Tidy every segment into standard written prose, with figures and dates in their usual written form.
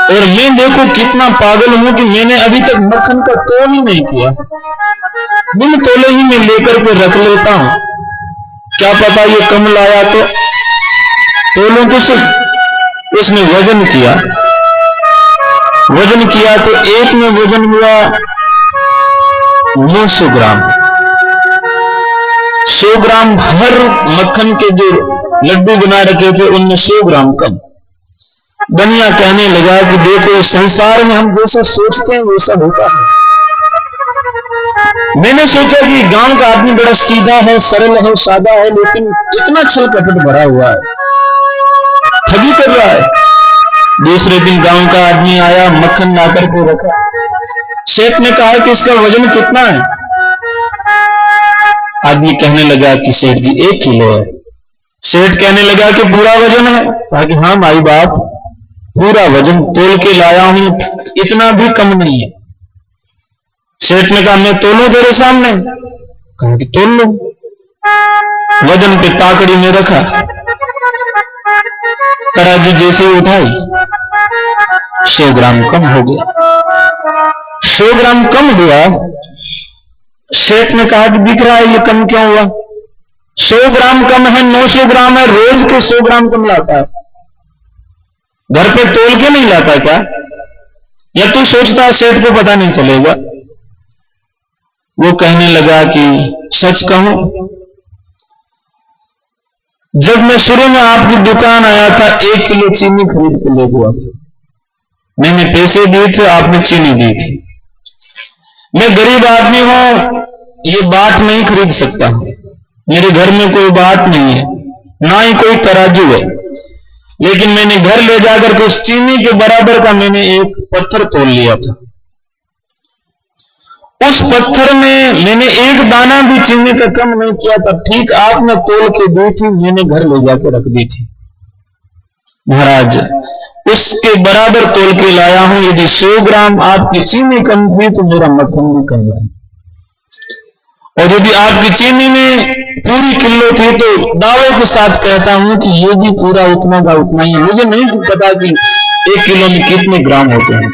और मैं देखो कितना पागल हूं कि मैंने अभी तक मक्खन का तोल ही नहीं किया। बिन तोले ही मैं लेकर के रख लेता हूं, क्या पता ये कम लाया तो तोलों को सिर्फ उसने वजन किया तो एक में वजन हुआ 900 ग्राम। 100 ग्राम हर मक्खन के जो लड्डू बना रखे थे उनमें 100 ग्राम कम। बनिया कहने लगा कि देखो संसार में हम जैसा सोचते हैं वैसा होता है। मैंने सोचा कि गांव का आदमी बड़ा सीधा है, सरल है, सादा है, लेकिन इतना छल कपट भरा हुआ है, ठगी कर रहा है। दूसरे दिन गांव का आदमी आया, मक्खन ला करके रखा। सेठ ने कहा कि इसका वजन कितना है? आदमी कहने लगा कि सेठ जी 1 किलो है। सेठ कहने लगा कि पूरा वजन है? कहा कि हाँ माई बाप, पूरा वजन तोल के लाया हूं, इतना भी कम नहीं है। सेठ ने कहा मैं तोलूं तेरे सामने? कहा कि तोल लो। वजन पे ताकड़ी में रखा, तराजू जैसे उठाई, 100 ग्राम कम हो गया। 100 ग्राम कम हुआ। सेठ ने कहा कि दिख रहा है ये कम क्यों हुआ? 100 ग्राम कम है, 900 ग्राम है, रोज के 100 ग्राम कम लाता है, घर पे तोल के नहीं लाता क्या? या तू सोचता है सेठ को पता नहीं चलेगा? वो कहने लगा कि सच कहूं, जब मैं शुरू में आपकी दुकान आया था 1 किलो चीनी खरीद के ले गया था। मैंने पैसे दिए थे, आपने चीनी दी थी। मैं गरीब आदमी हूं, ये बाट नहीं खरीद सकता, मेरे घर में कोई बाट नहीं है, ना ही कोई तराजू है, लेकिन मैंने घर ले जाकर के उस चीनी के बराबर का मैंने एक पत्थर तोल लिया था। उस पत्थर में मैंने एक दाना भी चीनी का कम नहीं किया था, ठीक आपने तोल के दी थी, मैंने घर ले जाकर रख दी थी। महाराज उसके बराबर तोल के लाया हूं, यदि 100 ग्राम आपकी चीनी कम थी तो मेरा मक्खन भी कम है, और यदि आपकी चीनी में पूरी किलो थी तो दावे के साथ कहता हूं कि ये भी पूरा उतना का उतना ही। मुझे नहीं पता कि 1 किलो में कितने ग्राम होते हैं।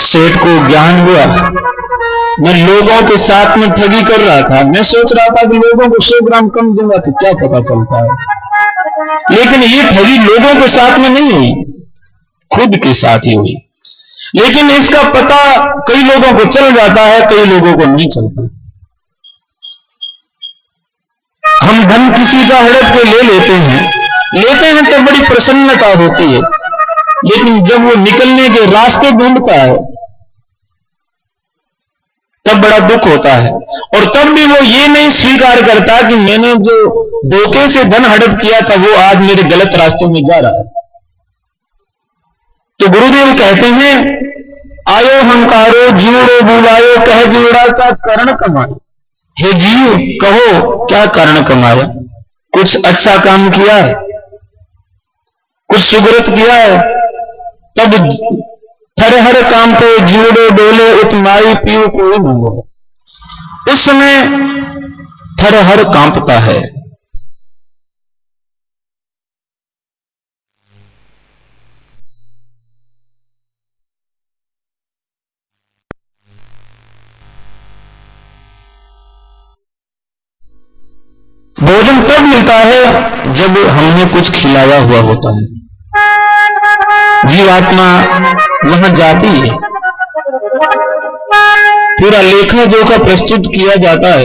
सेठ को ज्ञान हुआ, मैं लोगों के साथ में ठगी कर रहा था। मैं सोच रहा था कि लोगों को 100 ग्राम कम दूंगा तो क्या पता चलता है, लेकिन ये ठगी लोगों के साथ में नहीं हुई, खुद के साथ ही हुई। लेकिन इसका पता कई लोगों को चल जाता है, कई लोगों को नहीं चलता। हम धन किसी का हड़प के ले लेते हैं तो बड़ी प्रसन्नता होती है, लेकिन जब वो निकलने के रास्ते ढूंढता है तब बड़ा दुख होता है। और तब भी वो ये नहीं स्वीकार करता कि मैंने जो धोखे से धन हड़प किया था वो आज मेरे गलत रास्ते में जा रहा है। तो गुरुदेव कहते हैं, आयो हंकारो जीवड़ो बुलायो, कह जीवड़ा का करण कमाए। हे जीव कहो क्या कारण कमाया? कुछ अच्छा काम किया है, कुछ सुगरत किया है, तब हर हर काम पे जीवड़ो डोले, उतमाई पीओ कोई मंगो। उस समय हर हर कांपता है। भोजन तब मिलता है जब हमने कुछ खिलाया हुआ होता है। जीवात्मा वहां जाती है, पूरा लेखा जोखा प्रस्तुत किया जाता है,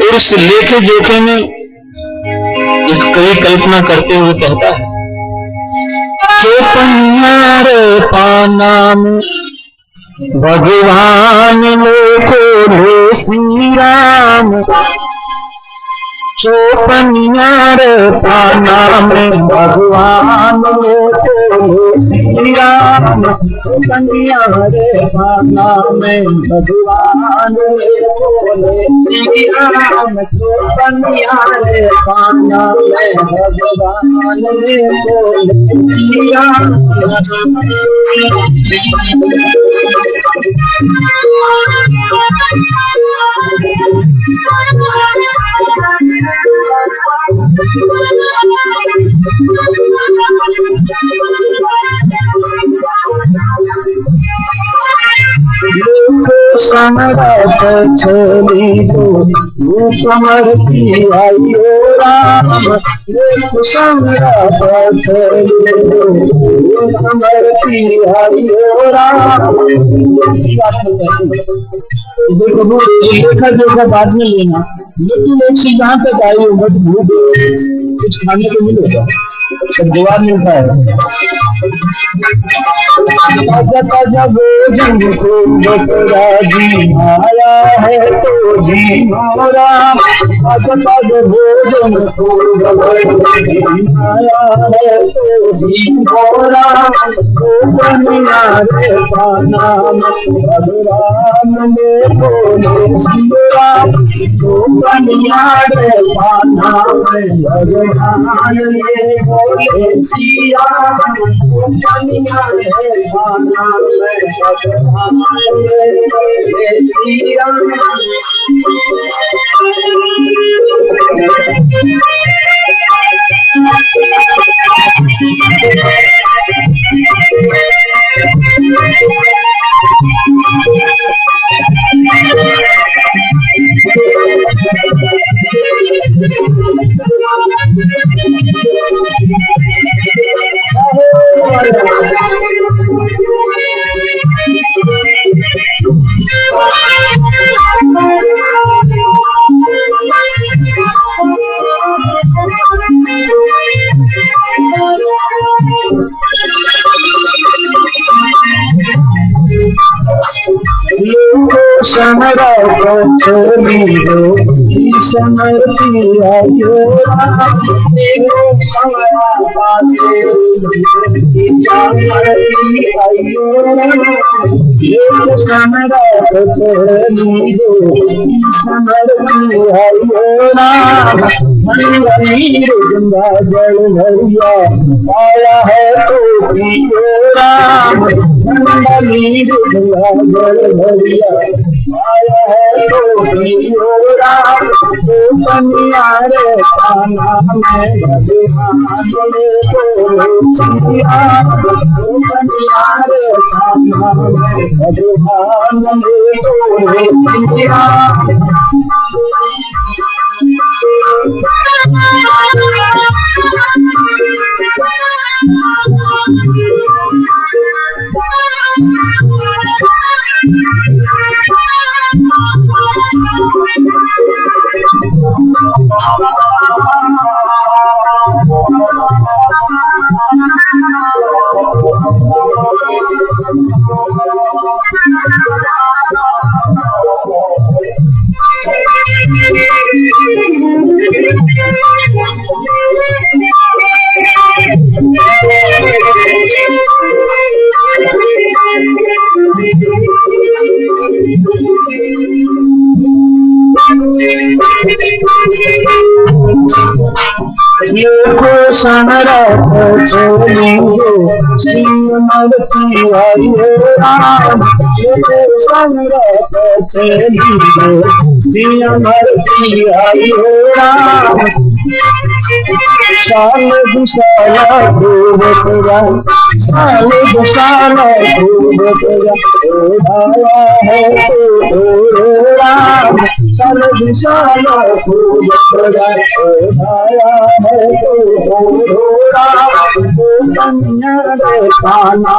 और उस लेखे जोखे में एक कवि कल्पना करते हुए कहता है, चौपनियार पाना में भगवान लोको लो श्री राम। चौपनियार पाना में भगवान लोको श्री राम। चौपनियार पाना में भगवान लोको श्री राम। चौपनियार पाना में भगवान लोको श्री राम। समरथ छोड़ी दो कमर की आइयो राम, समरथ छोड़ी दो कमर की आइयो राम। देखो लेखा जोखा बाद में लेना, लेकिन एक चीज जहां तक आई हो मत भूल, कुछ खाने को मिलेगा, सब जवाब मिलता है। ताजा ताजा भोजन को बकरा जी आया है तो जी मोरा, ताजा ताजा भोजन को बकरा जी आया है तो जी मोरा, तो कन्या रे पाना भगवान में बोले सिंगरा, तो कन्या रे पाना भगवान में बोले सिया, तो कन्या रे पाना भगवान में बोले सिया। समरथ छोड़ी दो समर की आइयो राम, आइयो समरथ छोड़ी दो समर की आइयो राम, गंगा जल भरिया आया है तो पियो राम, गंगा जल भरिया आया है तो पियो राम, तो कन्या रे पाना में भगवान में बोले सिया, तो कन्या रे पाना में भगवान में बोले सिया। समरथ छोड़ी दो सिमर की आइयो राम, समरथ छोड़ी दो सिमर की आइयो राम, साल दुसाला खूब तेरा, साल दुसाला खूब तेरा ओढ़ाया है तो राम, साल दुसाला खूब तेरा ओढ़ाया है तो राम, तो कन्या रे पाना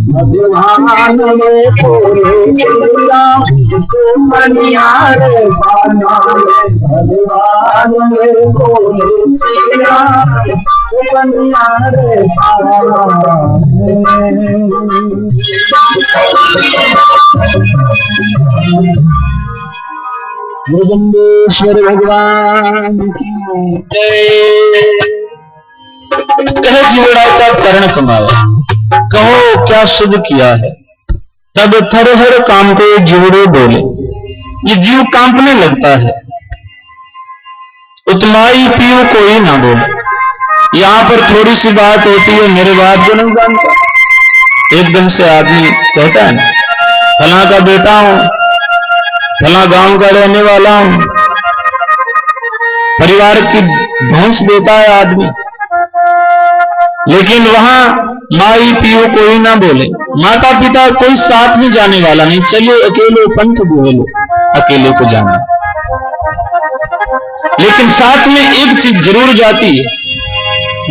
भगवान में बोले सिया, तो कन्या रे पाना भगवान में बोले सिया, तो कन्या रे पाना। मृदंगेश्वर भगवान की जय। कह जीवड़ा का कर्ण कमाया, कहो क्या शुभ किया है, तब थर हर कांपे जीवड़े बोले। ये जीव कांपने लगता है, उतमाई पीऊ कोई ना बोले। यहाँ पर थोड़ी सी बात होती है, मेरे बात जो नहीं जानता, एकदम से आदमी कहता है ना फला का बेटा हूं, फला गांव का रहने वाला हूं, परिवार की भैंस देता है आदमी, लेकिन वहां माई पियो कोई ना बोले, माता पिता कोई साथ में जाने वाला नहीं, चलिए अकेले पंथ दुहेलो, अकेले को जाना। लेकिन साथ में एक चीज जरूर जाती है,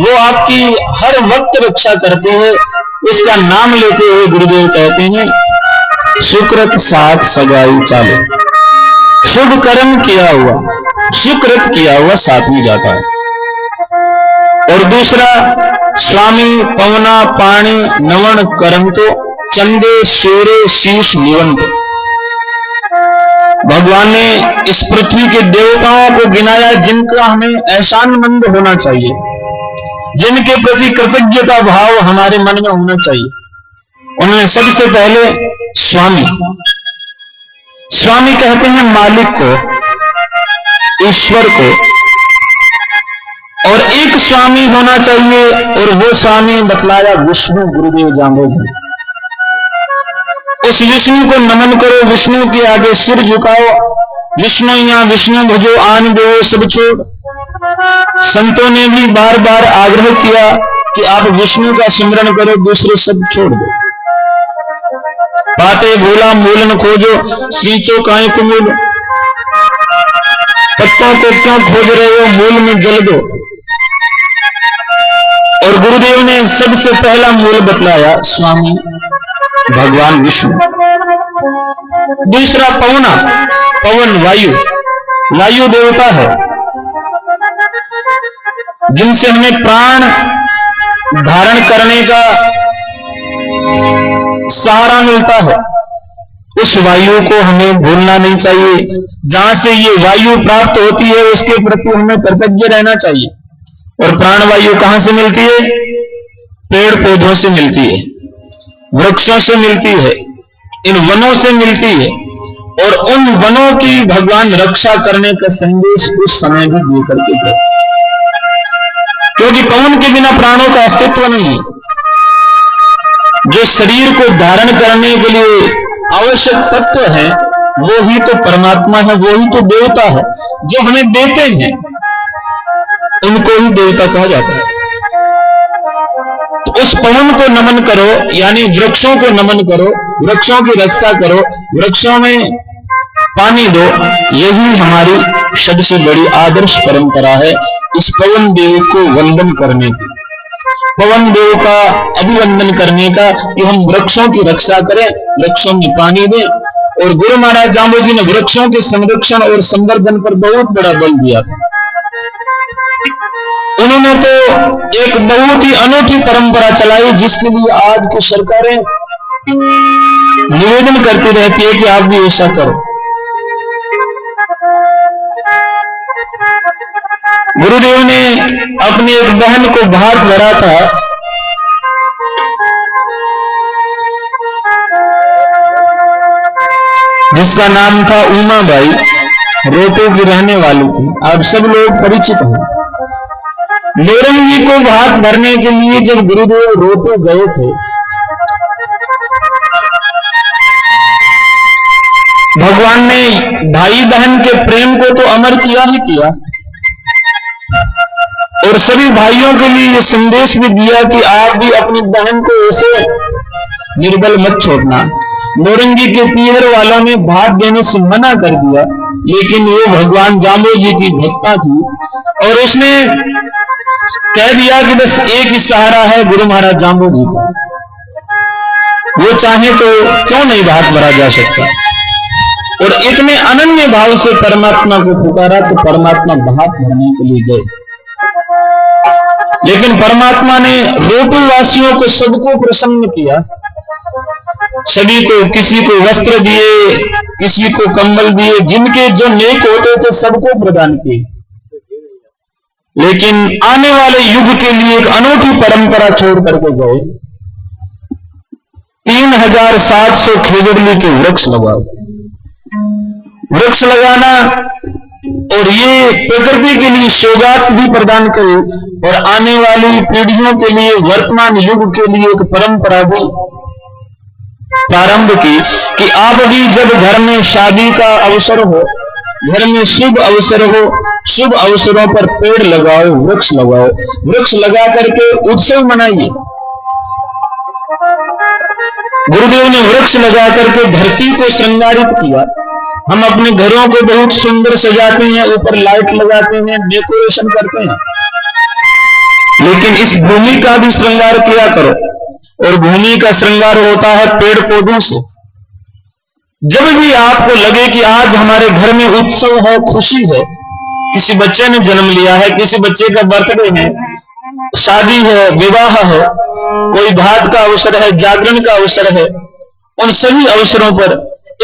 वो आपकी हर वक्त रक्षा करते हैं, उसका नाम लेते हुए गुरुदेव कहते हैं सुकृत साथ सगाई चाले, शुभ कर्म किया हुआ, सुकृत किया हुआ साथ में जाता है। और दूसरा, स्वामी पवना पाणी नवण करम तो चंदे सूर्य शीश निवंत। भगवान ने इस पृथ्वी के देवताओं को गिनाया जिनका हमें एहसानमंद होना चाहिए, जिनके प्रति कृतज्ञता भाव हमारे मन में होना चाहिए। उन्होंने सबसे पहले स्वामी, स्वामी कहते हैं मालिक को, ईश्वर को, और एक स्वामी होना चाहिए, और वो स्वामी बतलाया विष्णु गुरुदेव जाम्बोजी। उस विष्णु को नमन करो, विष्णु के आगे सिर झुकाओ, विष्णु या विष्णु भजो आन देवो सब छोड़। संतों ने भी बार बार आग्रह किया कि आप विष्णु का सिमरन करो, दूसरे सब छोड़ दो। पाते भोला मूल न खोजो, सींचो काहे कुमूल, पत्तों को क्यों खोज रहे हो, मूल में जल दो। और गुरुदेव ने सबसे पहला मूल बतलाया स्वामी भगवान विष्णु। दूसरा पवना, पवन वायु, वायु देवता है जिनसे हमें प्राण धारण करने का सहारा मिलता है। उस वायु को हमें भूलना नहीं चाहिए, जहां से ये वायु प्राप्त होती है उसके प्रति हमें कृतज्ञ रहना चाहिए। और प्राणवायु कहां से मिलती है? पेड़ पौधों से मिलती है, वृक्षों से मिलती है, इन वनों से मिलती है। और उन वनों की भगवान रक्षा करने का संदेश उस समय भी दे करके गए, क्योंकि पवन के बिना प्राणों का अस्तित्व नहीं है। जो शरीर को धारण करने के लिए आवश्यक तत्व है वो ही तो परमात्मा है, वो ही तो देवता है। जो हमें देते हैं उनको ही देवता कहा जाता है। तो उस पवन को नमन करो, यानी वृक्षों को नमन करो, वृक्षों की रक्षा करो, वृक्षों में पानी दो। यही हमारी सबसे बड़ी आदर्श परंपरा है, इस पवन देव को वंदन करने की, पवन देव का अभिवंदन करने का, कि हम वृक्षों की रक्षा करें, वृक्षों में पानी दें। और गुरु महाराज जाम्बोजी ने वृक्षों के संरक्षण और संवर्धन पर बहुत बड़ा बल दिया था। उन्होंने तो एक बहुत ही अनूठी परंपरा चलाई, जिसके लिए आज की सरकारें निवेदन करती रहती है कि आप भी ऐसा करो। गुरुदेव ने अपनी एक बहन को भात भरा था, जिसका नाम था उमाबाई, रोटो की रहने वाली थी, आप सब लोग परिचित हैं। लोरंगी को भात भरने के लिए जब गुरुदेव रोटो गए थे, भगवान ने भाई बहन के प्रेम को तो अमर किया ही किया, और सभी भाइयों के लिए यह संदेश भी दिया कि आप भी अपनी बहन को ऐसे निर्बल मत छोड़ना। लोरंगी के पीहर वालों ने भात देने से मना कर दिया, लेकिन वो भगवान जाम्बोजी की भक्ता थी और उसने कह दिया कि बस एक ही सहारा है गुरु महाराज जाम्बोजी का, वो चाहे तो क्यों नहीं भात भरा जा सकता। और इतने अनन्य भाव से परमात्मा को पुकारा तो परमात्मा भात भरने के लिए गए। लेकिन परमात्मा ने रोटू वासियों को सबको प्रसन्न किया, सभी को, किसी को वस्त्र दिए, किसी को कंबल दिए, जिनके जो नेक होते थे सबको प्रदान किए। लेकिन आने वाले युग के लिए एक अनूठी परंपरा छोड़ करके गए, 3700 खेजड़ली के वृक्ष लगाओ। वृक्ष लगाना और ये प्रकृति के लिए सौगात भी प्रदान करे और आने वाली पीढ़ियों के लिए, वर्तमान युग के लिए एक परंपरा भी प्रारंभ की कि आप भी जब घर में शादी का अवसर हो घर में शुभ अवसर हो, शुभ अवसरों पर पेड़ लगाओ, वृक्ष लगाओ, वृक्ष लगा करके उत्सव मनाइए। गुरुदेव ने वृक्ष लगा करके धरती को श्रृंगारित किया। हम अपने घरों को बहुत सुंदर सजाते हैं, ऊपर लाइट लगाते हैं, डेकोरेशन करते हैं, लेकिन इस भूमि का भी श्रृंगार किया करो। और भूमि का श्रृंगार होता है पेड़ पौधों से। जब भी आपको लगे कि आज हमारे घर में उत्सव है, खुशी है, किसी बच्चे ने जन्म लिया है, किसी बच्चे का बर्थडे है, शादी है, विवाह है, कोई भात का अवसर है, जागरण का अवसर है, उन सभी अवसरों पर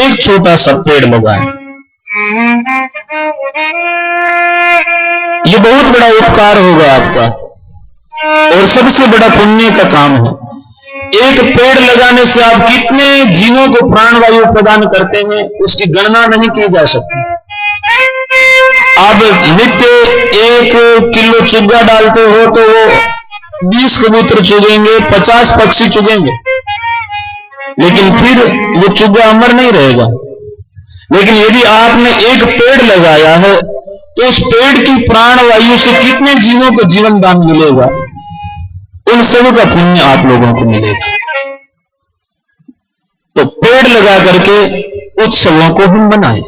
एक छोटा सा पेड़ लगाएं। ये बहुत बड़ा उपकार होगा आपका और सबसे बड़ा पुण्य का काम है। एक पेड़ लगाने से आप कितने जीवों को प्राणवायु प्रदान करते हैं, उसकी गणना नहीं की जा सकती। आप नित्य 1 किलो चुग्गा डालते हो तो वो 20 कबूतर चुगेंगे, 50 पक्षी चुगेंगे, लेकिन फिर वो चुग्गा अमर नहीं रहेगा। लेकिन यदि आपने एक पेड़ लगाया है तो उस पेड़ की प्राणवायु से कितने जीवों को जीवन दान मिलेगा, उन सब का पुण्य आप लोगों को मिलेगा। तो पेड़ लगा करके उत्सवों को हम मनाएं।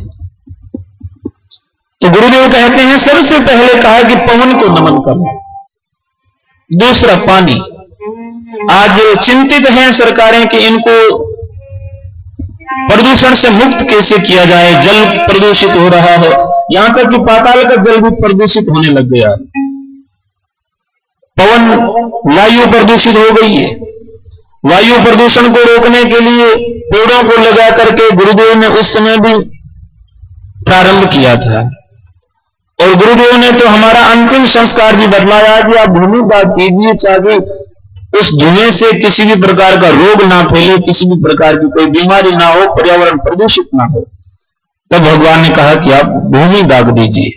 तो गुरुदेव कहते हैं सबसे पहले कहा कि पवन को नमन करो। दूसरा पानी। आज चिंतित हैं सरकारें कि इनको प्रदूषण से मुक्त कैसे किया जाए, जल प्रदूषित हो रहा है, यहां तक कि पाताल का जल भी प्रदूषित होने लग गया, पवन वायु प्रदूषित हो गई है। वायु प्रदूषण को रोकने के लिए पेड़ों को लगा करके गुरुदेव ने उस समय भी प्रारंभ किया था। और गुरुदेव ने तो हमारा अंतिम संस्कार भी बतलाया कि आप भूमि दान कीजिए ताकि उस धुएं से किसी भी प्रकार का रोग ना फैले, किसी भी प्रकार की कोई बीमारी ना हो, पर्यावरण प्रदूषित ना हो। तब भगवान ने कहा कि आप भूमि दाग दीजिए।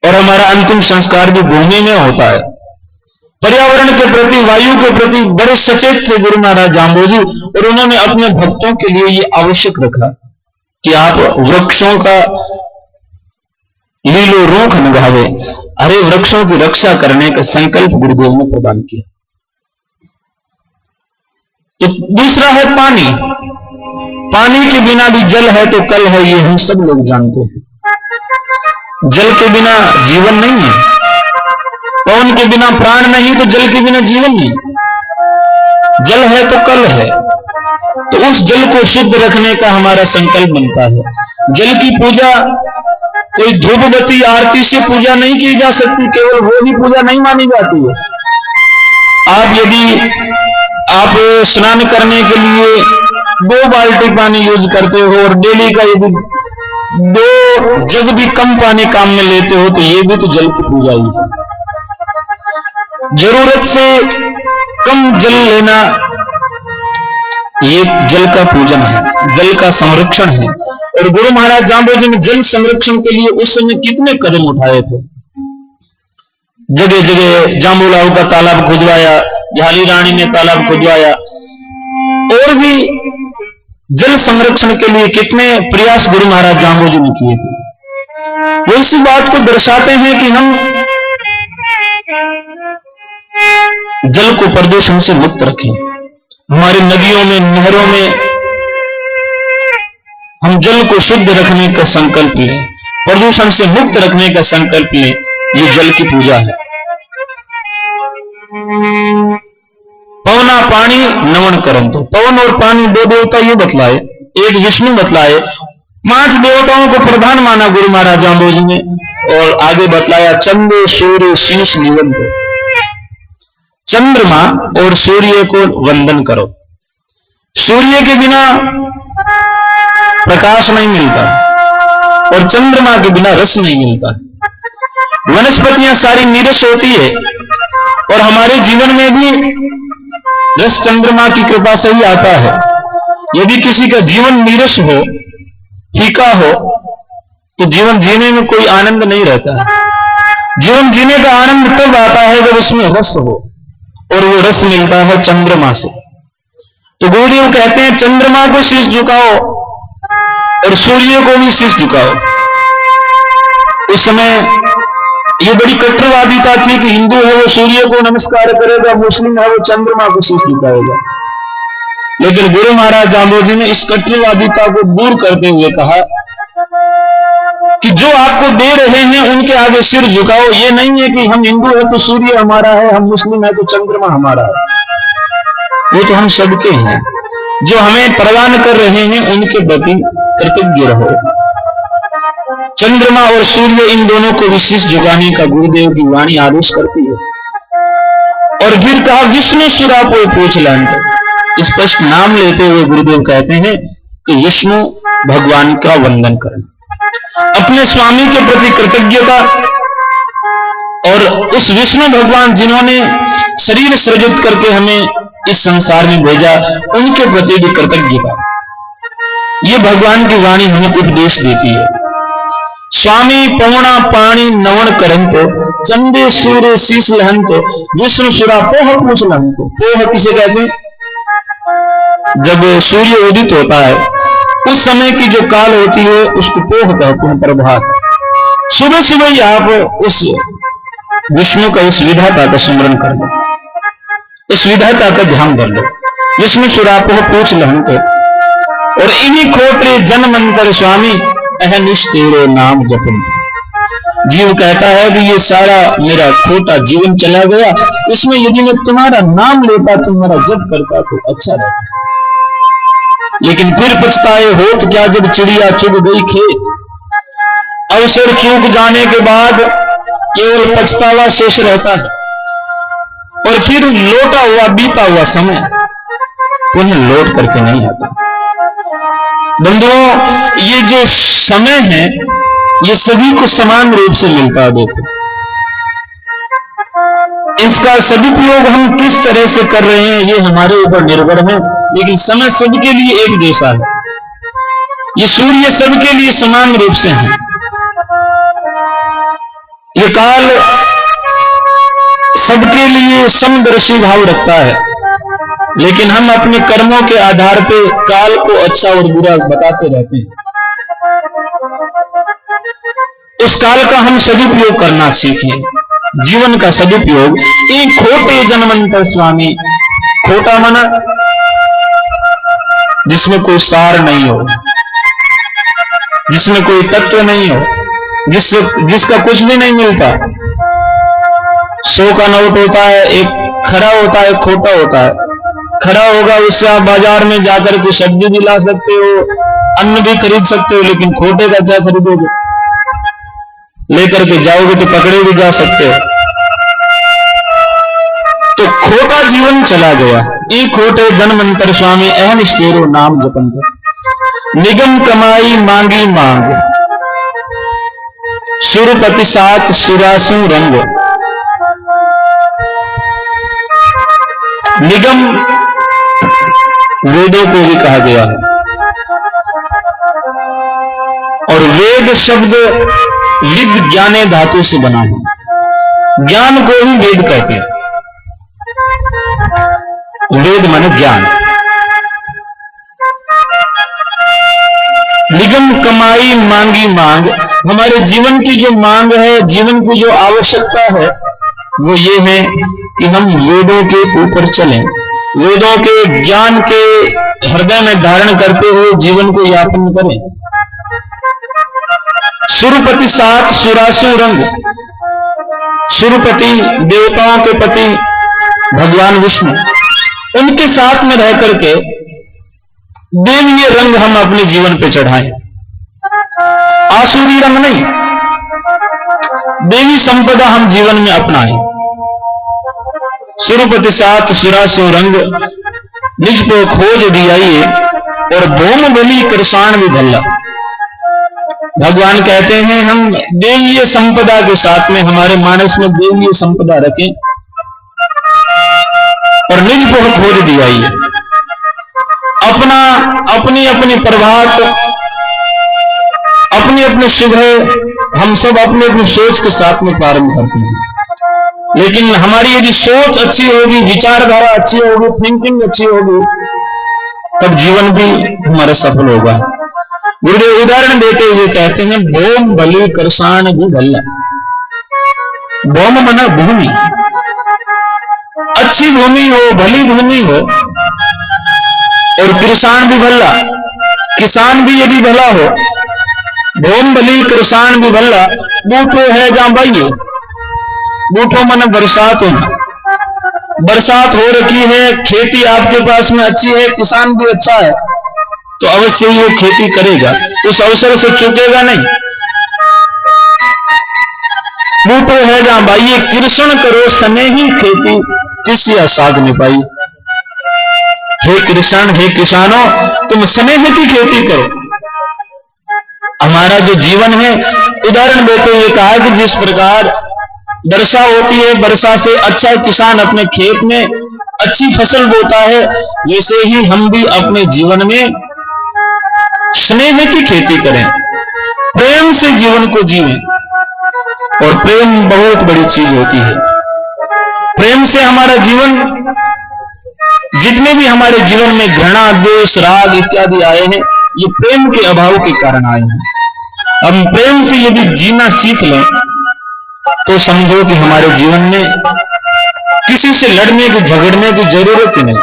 और हमारा अंतिम संस्कार भी भूमि में होता है। पर्यावरण के प्रति, वायु के प्रति बड़े सचेत थे गुरु महाराज जाम्बोजी, और उन्होंने अपने भक्तों के लिए ये आवश्यक रखा कि आप वृक्षों का लीलो रूख निभावे। हरे वृक्षों की रक्षा करने का संकल्प गुरुदेव ने प्रदान किया। तो दूसरा है पानी। पानी के बिना भी जल है तो कल है, ये हम सब लोग जानते हैं। जल के बिना जीवन नहीं है, पवन के बिना प्राण नहीं, तो जल के बिना जीवन नहीं। जल है तो कल है, तो उस जल को शुद्ध रखने का हमारा संकल्प बनता है। जल की पूजा कोई धूपबत्ती आरती से पूजा नहीं की जा सकती, केवल वो ही पूजा नहीं मानी जाती है। आप यदि आप स्नान करने के लिए 2 बाल्टी पानी यूज करते हो और डेली का यदि 2 जग भी कम पानी काम में लेते हो, तो ये भी तो जल की पूजा ही है। जरूरत से कम जल लेना ये जल का पूजन है, जल का संरक्षण है। और गुरु महाराज जाम्बोजी ने जल संरक्षण के लिए उस समय कितने कदम उठाए थे। जगह जगह जाम्बूलाव का तालाब खुदवाया, झाली रानी ने तालाब खुदवाया, और भी जल संरक्षण के लिए कितने प्रयास गुरु महाराज जाम्बोजी ने किए थे। वो इसी बात को दर्शाते हैं कि हम जल को प्रदूषण से मुक्त रखें। हमारी नदियों में, नहरों में हम जल को शुद्ध रखने का संकल्प लें, प्रदूषण से मुक्त रखने का संकल्प लें। ये जल की पूजा है। पवना पानी नमन करम। तो पवन और पानी 2 देवता ये बतलाए, एक विष्णु बतलाए। 5 देवताओं को प्रधान माना गुरु महाराज जाम्बोजी ने, और आगे बतलाया चंद्र सूर्य शीश निवंत। चंद्रमा और सूर्य को वंदन करो। सूर्य के बिना प्रकाश नहीं मिलता और चंद्रमा के बिना रस नहीं मिलता। वनस्पतियां सारी नीरस होती है और हमारे जीवन में भी रस चंद्रमा की कृपा से ही आता है। यदि किसी का जीवन नीरस हो, फीका हो, तो जीवन जीने में कोई आनंद नहीं रहता है। जीवन जीने का आनंद तब आता है जब उसमें रस हो, और वो रस मिलता है चंद्रमा से। तो गुरुदेव कहते हैं चंद्रमा को शीश झुकाओ और सूर्य को भी शीश झुकाओ। उस समय ये बड़ी कट्टरवादिता थी कि हिंदू है वो सूर्य को नमस्कार करेगा, मुस्लिम है वो चंद्रमा को शीश झुकाएगा। लेकिन गुरु महाराज जांबोजी ने इस कट्टरवादिता को दूर करते हुए कहा कि जो आपको दे रहे हैं उनके आगे सिर झुकाओ। ये नहीं है कि हम हिंदू है तो सूर्य हमारा है, हम मुस्लिम है तो चंद्रमा हमारा है, वो तो हम सबके हैं। जो हमें प्रदान कर रहे हैं उनके प्रति कृतज्ञ रहो। चंद्रमा और सूर्य इन दोनों को विशेष झुकाने का गुरुदेव की वाणी आदेश करती है। और फिर कहा विष्णु सुरापो पूछलंत, स्पष्ट नाम लेते हुए गुरुदेव कहते हैं कि विष्णु भगवान का वंदन करें, अपने स्वामी के प्रति कृतज्ञता, और उस विष्णु भगवान जिन्होंने शरीर सृजित करके हमें इस संसार में भेजा उनके प्रति भी कृतज्ञता। ये भगवान की वाणी हमें उपदेश देती है। स्वामी पवना पाणी नवन करंतो, चंदे सूर्य शीश लहंतो, विष्णु सुरा पोह पूछ लहंतो। पोह किसे कहते हैं? जब सूर्य उदित होता है उस समय की जो काल होती है उसको पोह कहते हैं, प्रभात। सुबह सुबह ही आप उस विष्णु का, उस विधाता का स्मरण कर लो, इस विधाता का ध्यान कर लो। विष्णु सुरापोह पूछ लहंतो, और इन्हीं खोटे जन्मंतर स्वामी अहनिश तेरे नाम जपंत। जीव कहता है कि ये सारा मेरा खोटा जीवन चला गया, इसमें यदि मैं तुम्हारा नाम लेता, तुम्हारा जप करता तो अच्छा रहता। लेकिन फिर पछताए होत क्या जब चिड़िया चुग गई खेत। अवसर चूक जाने के बाद केवल पछतावा शेष रहता है, और फिर लौटा हुआ बीता हुआ समय पुनः लौट करके नहीं आता। बंधुओं, ये जो समय है ये सभी को समान रूप से मिलता है। देखो, इसका सदुपयोग हम किस तरह से कर रहे हैं ये हमारे ऊपर निर्भर है, लेकिन समय सबके लिए एक जैसा है। ये सूर्य सबके लिए समान रूप से है। ये काल सबके लिए समदर्शी भाव रखता है, लेकिन हम अपने कर्मों के आधार पर काल को अच्छा और बुरा बताते रहते हैं। उस काल का हम सदुपयोग करना सीखें, जीवन का सदुपयोग। एक खोटे जन्मंतर स्वामी, खोटा माना जिसमें कोई सार नहीं हो, जिसमें कोई तत्व नहीं हो, जिसका कुछ भी नहीं मिलता। 100 का नोट होता है, एक खरा होता है, खोटा होता है। खरा होगा उससे आप बाजार में जाकर कोई सब्जी भी ला सकते हो, अन्न भी खरीद सकते हो, लेकिन खोटे का क्या खरीदोगे? लेकर के जाओगे तो पकड़े भी जा सकते हो। तो खोटा जीवन चला गया। ई खोटे जन्मंतर स्वामी अहनिश तेरो नाम जपंत। निगम कमाई मांगी मांग, सुरपति सात सुरासु रंग। निगम वेदों को भी कहा गया है, और वेद शब्द विद ज्ञाने धातु से बना है। ज्ञान को ही वेद कहते हैं। वेद माने ज्ञान। निगम कमाई मांगी मांग, हमारे जीवन की जो मांग है, जीवन की जो आवश्यकता है वो ये है कि हम वेदों के ऊपर चलें, वेदों के ज्ञान के हृदय में धारण करते हुए जीवन को यापन करें। सुरपति सात सुरासु रंग, सुरपति देवताओं के पति भगवान विष्णु, उनके साथ में रह करके देवीय रंग हम अपने जीवन पे चढ़ाएं। आसुरी रंग नहीं, देवी संपदा हम जीवन में अपनाएं। सुरपति सात सुरासु रंग, निज को खोज दियाइए, और भूम बलि कृषाण भी भल्ला। भगवान कहते हैं हम देवीय संपदा के साथ में हमारे मानस में देवीय संपदा रखें, और निज को खोज दियाइए। अपनी अपनी प्रभात, अपनी अपनी सुबह हम सब अपने अपनी सोच के साथ में प्रारंभ करते हैं। लेकिन हमारी यदि सोच अच्छी होगी, विचारधारा अच्छी होगी, थिंकिंग अच्छी होगी, तब जीवन भी हमारा सफल होगा। गुरुदेव उदाहरण देते हुए कहते हैं, भोम बलि कृषाण भी भल्ला। भोम मना भूमि, अच्छी भूमि हो, भली भूमि हो, और कृषाण भी भल्ला, किसान भी यदि भला हो। भोम बलि कृषाण भी भल्ला, बूठो है जहां बाइये। बूठो मन बरसात होना, बरसात हो रखी है, खेती आपके पास में अच्छी है, किसान भी अच्छा है, तो अवश्य ही वो खेती करेगा, उस अवसर से चूकेगा नहीं। बूटो है जहां बाइये, कृषण करो सने ही खेती, तिसिया साध नहीं पाई। हे कृषण, हे किसानों, तुम स्नेह की खेती करो। हमारा जो जीवन है, उदाहरण देते हुए कहा कि जिस प्रकार वर्षा होती है, वर्षा से अच्छा किसान अपने खेत में अच्छी फसल बोता है, वैसे ही हम भी अपने जीवन में स्नेह की खेती करें, प्रेम से जीवन को जिएं। और प्रेम बहुत बड़ी चीज होती है। प्रेम से हमारा जीवन, जितने भी हमारे जीवन में घृणा, द्वेष, राग इत्यादि आए हैं, ये प्रेम के अभाव के कारण आए हैं। हम प्रेम से यदि जीना सीख लें तो समझो कि हमारे जीवन में किसी से लड़ने की, झगड़ने की जरूरत ही नहीं।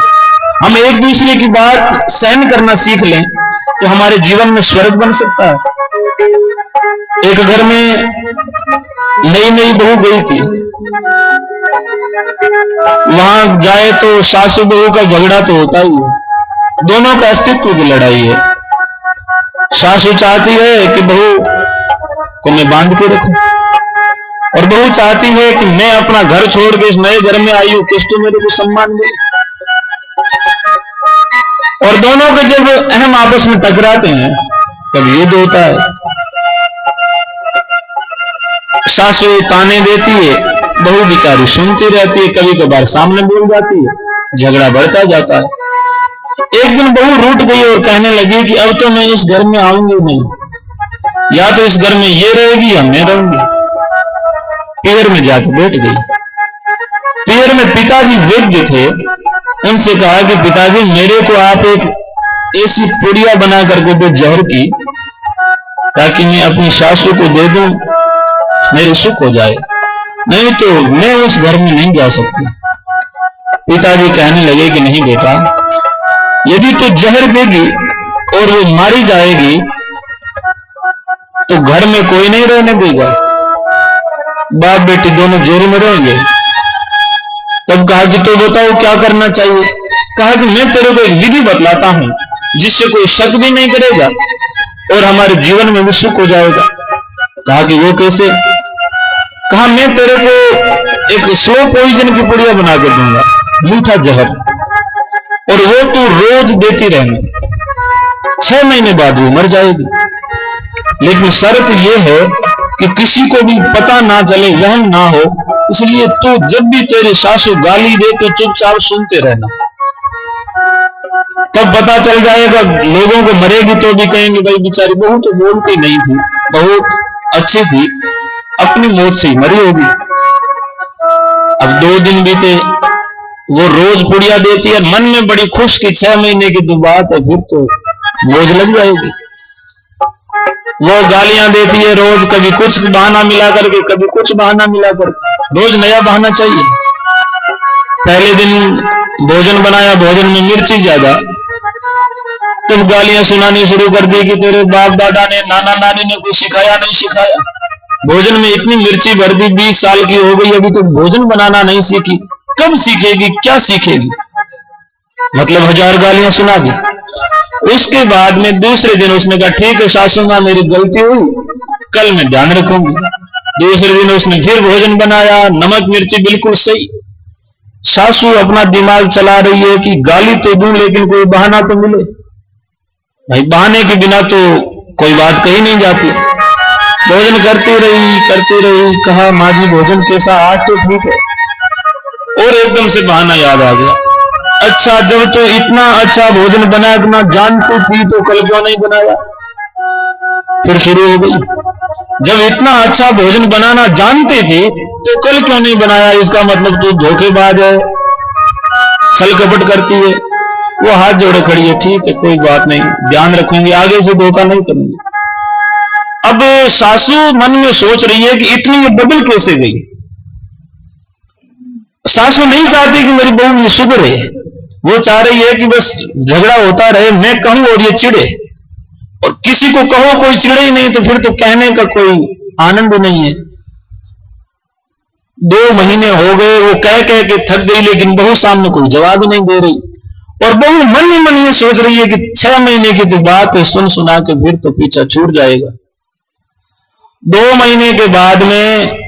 हम एक दूसरे की बात सहन करना सीख लें तो हमारे जीवन में स्वर्ग बन सकता है। एक घर में नई नई बहू गई थी, वहां जाए तो सासू बहू का झगड़ा तो होता ही है, दोनों का अस्तित्व की लड़ाई है। सासू चाहती है कि बहू को मैं बांध के रखूं, और बहू चाहती है कि मैं अपना घर छोड़ के इस नए घर में आई हूं, किस तो मेरे को सम्मान दे। और दोनों के जब अहम आपस में टकराते हैं तब युद्ध होता है। सासू ताने देती है, बहू बेचारी सुनती रहती है, कभी कभार सामने बोल जाती है, झगड़ा बढ़ता जाता है। एक दिन बहू रूठ गई और कहने लगी कि अब तो मैं इस घर में आऊंगी नहीं, या तो इस घर में ये रहेगी या मैं रहूंगी। पियर में जाकर बैठ गई। पियर में पिताजी वैद्य थे, उनसे कहा कि पिताजी मेरे को आप एक ऐसी पुड़िया बना करके दो जहर की, ताकि मैं अपनी सासू को दे दूं, मेरे सुख हो जाए, नहीं तो मैं उस घर में नहीं जा सकती। पिताजी कहने लगे कि नहीं बेटा, यदि तो जहर देगी और वो मारी जाएगी तो घर में कोई नहीं रहने देगा, बाप बेटी दोनों जेल में रहेंगे। तब कहा कि तो बताओ क्या करना चाहिए। कहा कि मैं तेरे को एक विधि बतलाता हूं जिससे कोई शक भी नहीं करेगा और हमारे जीवन में भी सुख हो जाएगा। कहा कि वो कैसे। कहा मैं तेरे को एक स्लो पॉइजन की पुड़िया बना के दूंगा, मीठा जहर, और वो तू रोज देती रहना, 6 महीने बाद वो मर जाएगी। लेकिन शर्त यह है कि किसी को भी पता ना चले, वहम ना हो, इसलिए तू जब भी तेरी सासू गाली दे तो चुपचाप सुनते रहना, तब पता चल जाएगा। लोगों को मरेगी तो भी कहेंगे भाई बेचारी बहू तो बोलती नहीं थी, बहुत अच्छी थी, अपनी मौत से ही मरी होगी। अब 2 दिन बीते, वो रोज पुड़िया देती है, मन में बड़ी खुश की 6 महीने की तो बात है, फिर तो मौज लग जाएगी। वो गालियां देती है रोज, कभी कुछ बहाना मिला करके, कभी कुछ बहाना मिला करके, रोज नया बहाना चाहिए। पहले दिन भोजन बनाया, भोजन में मिर्ची ज्यादा, तब गालियां सुनानी शुरू कर दी कि तेरे बाप दादा ने, नाना नानी ने कुछ सिखाया नहीं सिखाया, भोजन में इतनी मिर्ची भर दी, 20 साल की हो गई, अभी तक भोजन बनाना नहीं सीखी, कब सीखेगी, क्या सीखेगी, मतलब 1000 गालियां सुना दी। उसके बाद में दूसरे दिन उसने कहा ठीक है सासू मां मेरी गलती हुई, कल मैं ध्यान रखूंगी। दूसरे दिन उसने फिर भोजन बनाया, नमक मिर्ची बिल्कुल सही। सासू अपना दिमाग चला रही है कि गाली तो दूं लेकिन कोई बहाना तो मिले, भाई बहाने के बिना तो कोई बात कही नहीं जाती। भोजन करती रही, कहा माँ जी भोजन कैसा, आज तो ठीक है। और एकदम से बहाना याद आ गया, अच्छा जब तो इतना अच्छा भोजन बनाना जानती थी तो कल क्यों नहीं बनाया। फिर शुरू हो गई, जब इतना अच्छा भोजन बनाना जानती थी तो कल क्यों नहीं बनाया, इसका मतलब तू धोखेबाज है, छल कपट करती है। वो हाथ जोड़े खड़ी है, ठीक है कोई बात नहीं, ध्यान रखूंगी, आगे से धोखा नहीं करूंगी। अब सासू मन में सोच रही है कि इतनी ये बदल कैसे गई। सासू नहीं चाहती कि मेरी बहू ये सुधरे, वो चाह रही है कि बस झगड़ा होता रहे, मैं कहूं और ये चिढ़े, और किसी को कहो कोई चिढ़े ही नहीं तो फिर तो कहने का कोई आनंद नहीं है। 2 महीने हो गए, वो कह के थक गई, लेकिन बहू सामने कोई जवाब ही नहीं दे रही, और बहू मन ही मन ये सोच रही है कि 6 महीने की जो बात है सुन सुना के फिर तो पीछा छूट जाएगा। 2 महीने के बाद में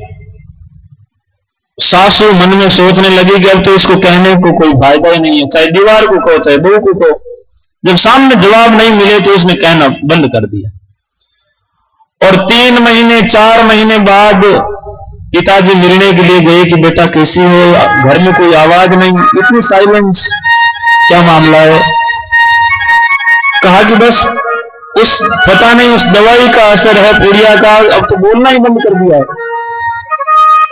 सासू मन में सोचने लगी कि अब तो इसको कहने को कोई फायदा ही नहीं है, चाहे दीवार को कहो चाहे बहू को कहो। जब सामने जवाब नहीं मिले तो उसने कहना बंद कर दिया। और 3 महीने 4 महीने बाद पिताजी मिलने के लिए गए कि बेटा कैसी हो, घर में कोई आवाज नहीं, इतनी साइलेंस, क्या मामला है। कहा कि बस उस पता नहीं उस दवाई का असर है पुड़िया का, अब तो बोलना ही बंद कर दिया है,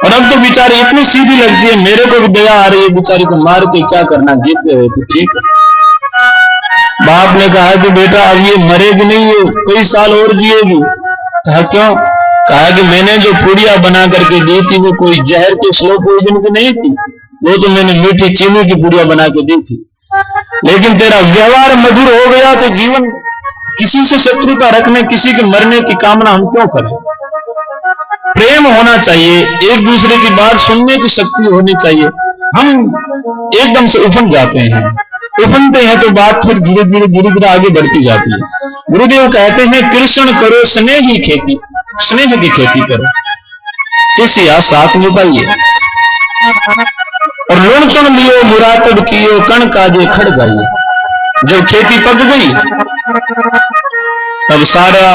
और अब तो बेचारी इतनी सीधी लगती है, मेरे को भी दया आ रही है, बेचारी को मार के क्या करना, जीते हुए तो ठीक है। बाप ने कहा कि बेटा अब ये मरेगी नहीं, ये कई साल और जिएगी। कहा क्यों? कहा कि मैंने जो पुड़िया बना करके दी थी वो कोई जहर के स्लो पॉइजन की नहीं थी, वो तो मैंने मीठी चीनी की पुड़िया बना के दी थी, लेकिन तेरा व्यवहार मधुर हो गया तो जीवन किसी से शत्रुता रखने, किसी के मरने की कामना हम क्यों करें। प्रेम होना चाहिए, एक दूसरे की बात सुनने की शक्ति होनी चाहिए। हम एकदम से उफन जाते हैं, उफनते हैं तो बात फिर धीरे धीरे आगे बढ़ती जाती है। गुरुदेव कहते हैं कृष्ण करो स्नेह की खेती, स्नेह की खेती करो, तिसिया साथ निभाइए। और लुण चुन लियो मुरातब कियो, कण काजे खड़ गाइए। जब खेती पक गई तब सारा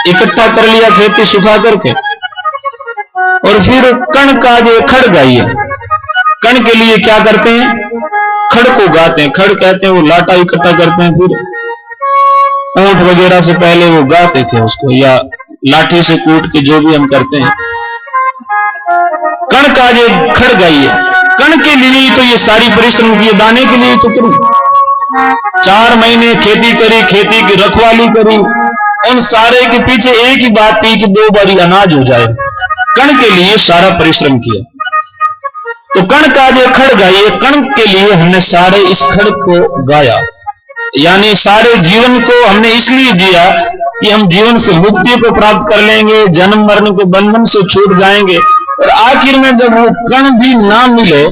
इकट्ठा कर लिया खेती सुखा करके, और फिर कण काजे खड़ गाइए। कण के लिए क्या करते हैं? खड़ को गाते हैं। खड़ कहते हैं वो लाटा इकट्ठा करते हैं, फिर ऊंट वगैरह से पहले वो गाते थे उसको, या लाठी से कूट के जो भी हम करते हैं। कण काजे खड़ गाइए, कण के लिए तो ये सारी परिश्रम किए, दाने के लिए तो करूं। 4 महीने खेती करी, खेती की रखवाली करी, उन सारे के पीछे एक ही बात थी कि 2 बारी अनाज हो जाए। कण के लिए सारा परिश्रम किया, तो कण काजे खड़ गाइए, कण के लिए हमने सारे इस खड़ को गाया, यानी सारे जीवन को हमने इसलिए जिया कि हम जीवन से मुक्ति को प्राप्त कर लेंगे, जन्म मरण के बंधन से छूट जाएंगे, और आखिर में जब वो कण भी ना मिले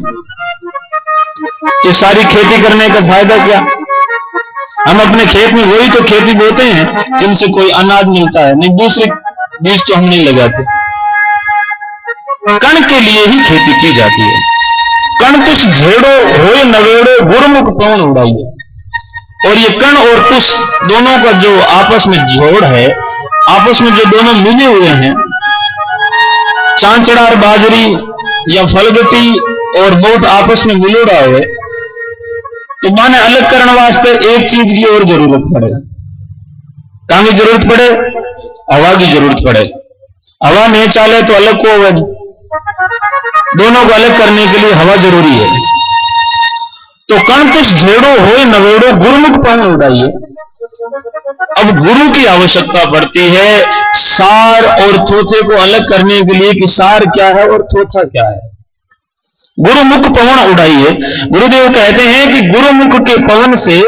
तो सारी खेती करने का फायदा क्या। हम अपने खेत में वही तो खेती बोते हैं जिनसे कोई अनाज मिलता है, नहीं दूसरे बीज तो हम नहीं लगाते। कण के लिए ही खेती की जाती है। कण तुस झेड़ो होए नवेड़ो, गुरुमुख पवन उड़ाइए। और ये कण और तुस दोनों का जो आपस में जोड़ है, आपस में जो दोनों मिले हुए हैं, चांचड़ा और बाजरी या फलगटी और बोट आपस में मिलोड़ा हुए, तो माने अलग करने वास्ते एक चीज की और जरूरत पड़े। कहां की जरूरत पड़े? हवा की जरूरत पड़े। हवा नहीं चाले तो अलग को होगा नहीं, दोनों को अलग करने के लिए हवा जरूरी है। तो कण तुस झेड़ो होए नवेड़ो, गुरुमुख पवन उड़ाइए। अब गुरु की आवश्यकता पड़ती है सार और थोथे को अलग करने के लिए कि सार क्या है और थोथा क्या है। गुरुमुख पवन उड़ाइए। गुरुदेव कहते हैं कि गुरुमुख के पवन से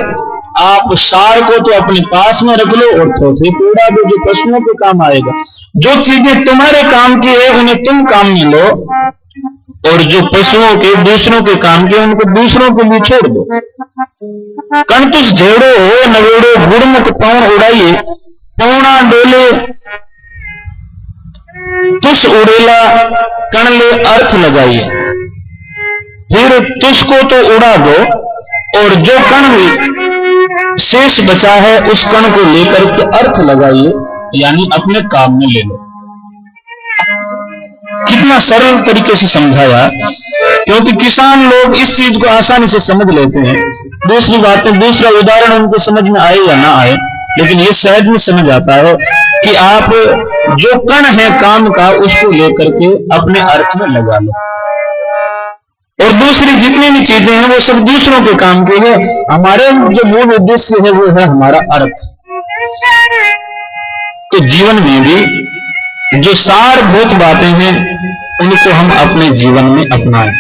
आप सार को तो अपने पास में रख लो और थोथे को उड़ा दो, जो पशुओं के काम आएगा। जो चीजें तुम्हारे काम की है उन्हें तुम काम में लो, और जो पशुओं के दूसरों के काम के उनको दूसरों के लिए छोड़ दो। कण तुस झेड़ो हो नवेड़ो, गुरुमुख पवन उड़ाइए। पौना डोले तुस उड़ेला, कण ले अर्थ लगाइए। फिर तुसको तो उड़ा दो, और जो कण शेष बचा है उस कण को लेकर के अर्थ लगाइए, यानी अपने काम में ले लो। कितना सरल तरीके से समझाया, क्योंकि किसान लोग इस चीज को आसानी से समझ लेते हैं। दूसरी बातें, दूसरा उदाहरण उनको समझ में आए या ना आए, लेकिन ये सहज में समझ आता है कि आप जो कण है काम का उसको लेकर के अपने अर्थ में लगा लो। और दूसरी जितनी भी चीजें हैं वो सब दूसरों के काम के लिए। हमारे जो मूल उद्देश्य है वो है हमारा अर्थ। तो जीवन में भी जो सारभूत बातें हैं उनको हम अपने जीवन में अपनाएं।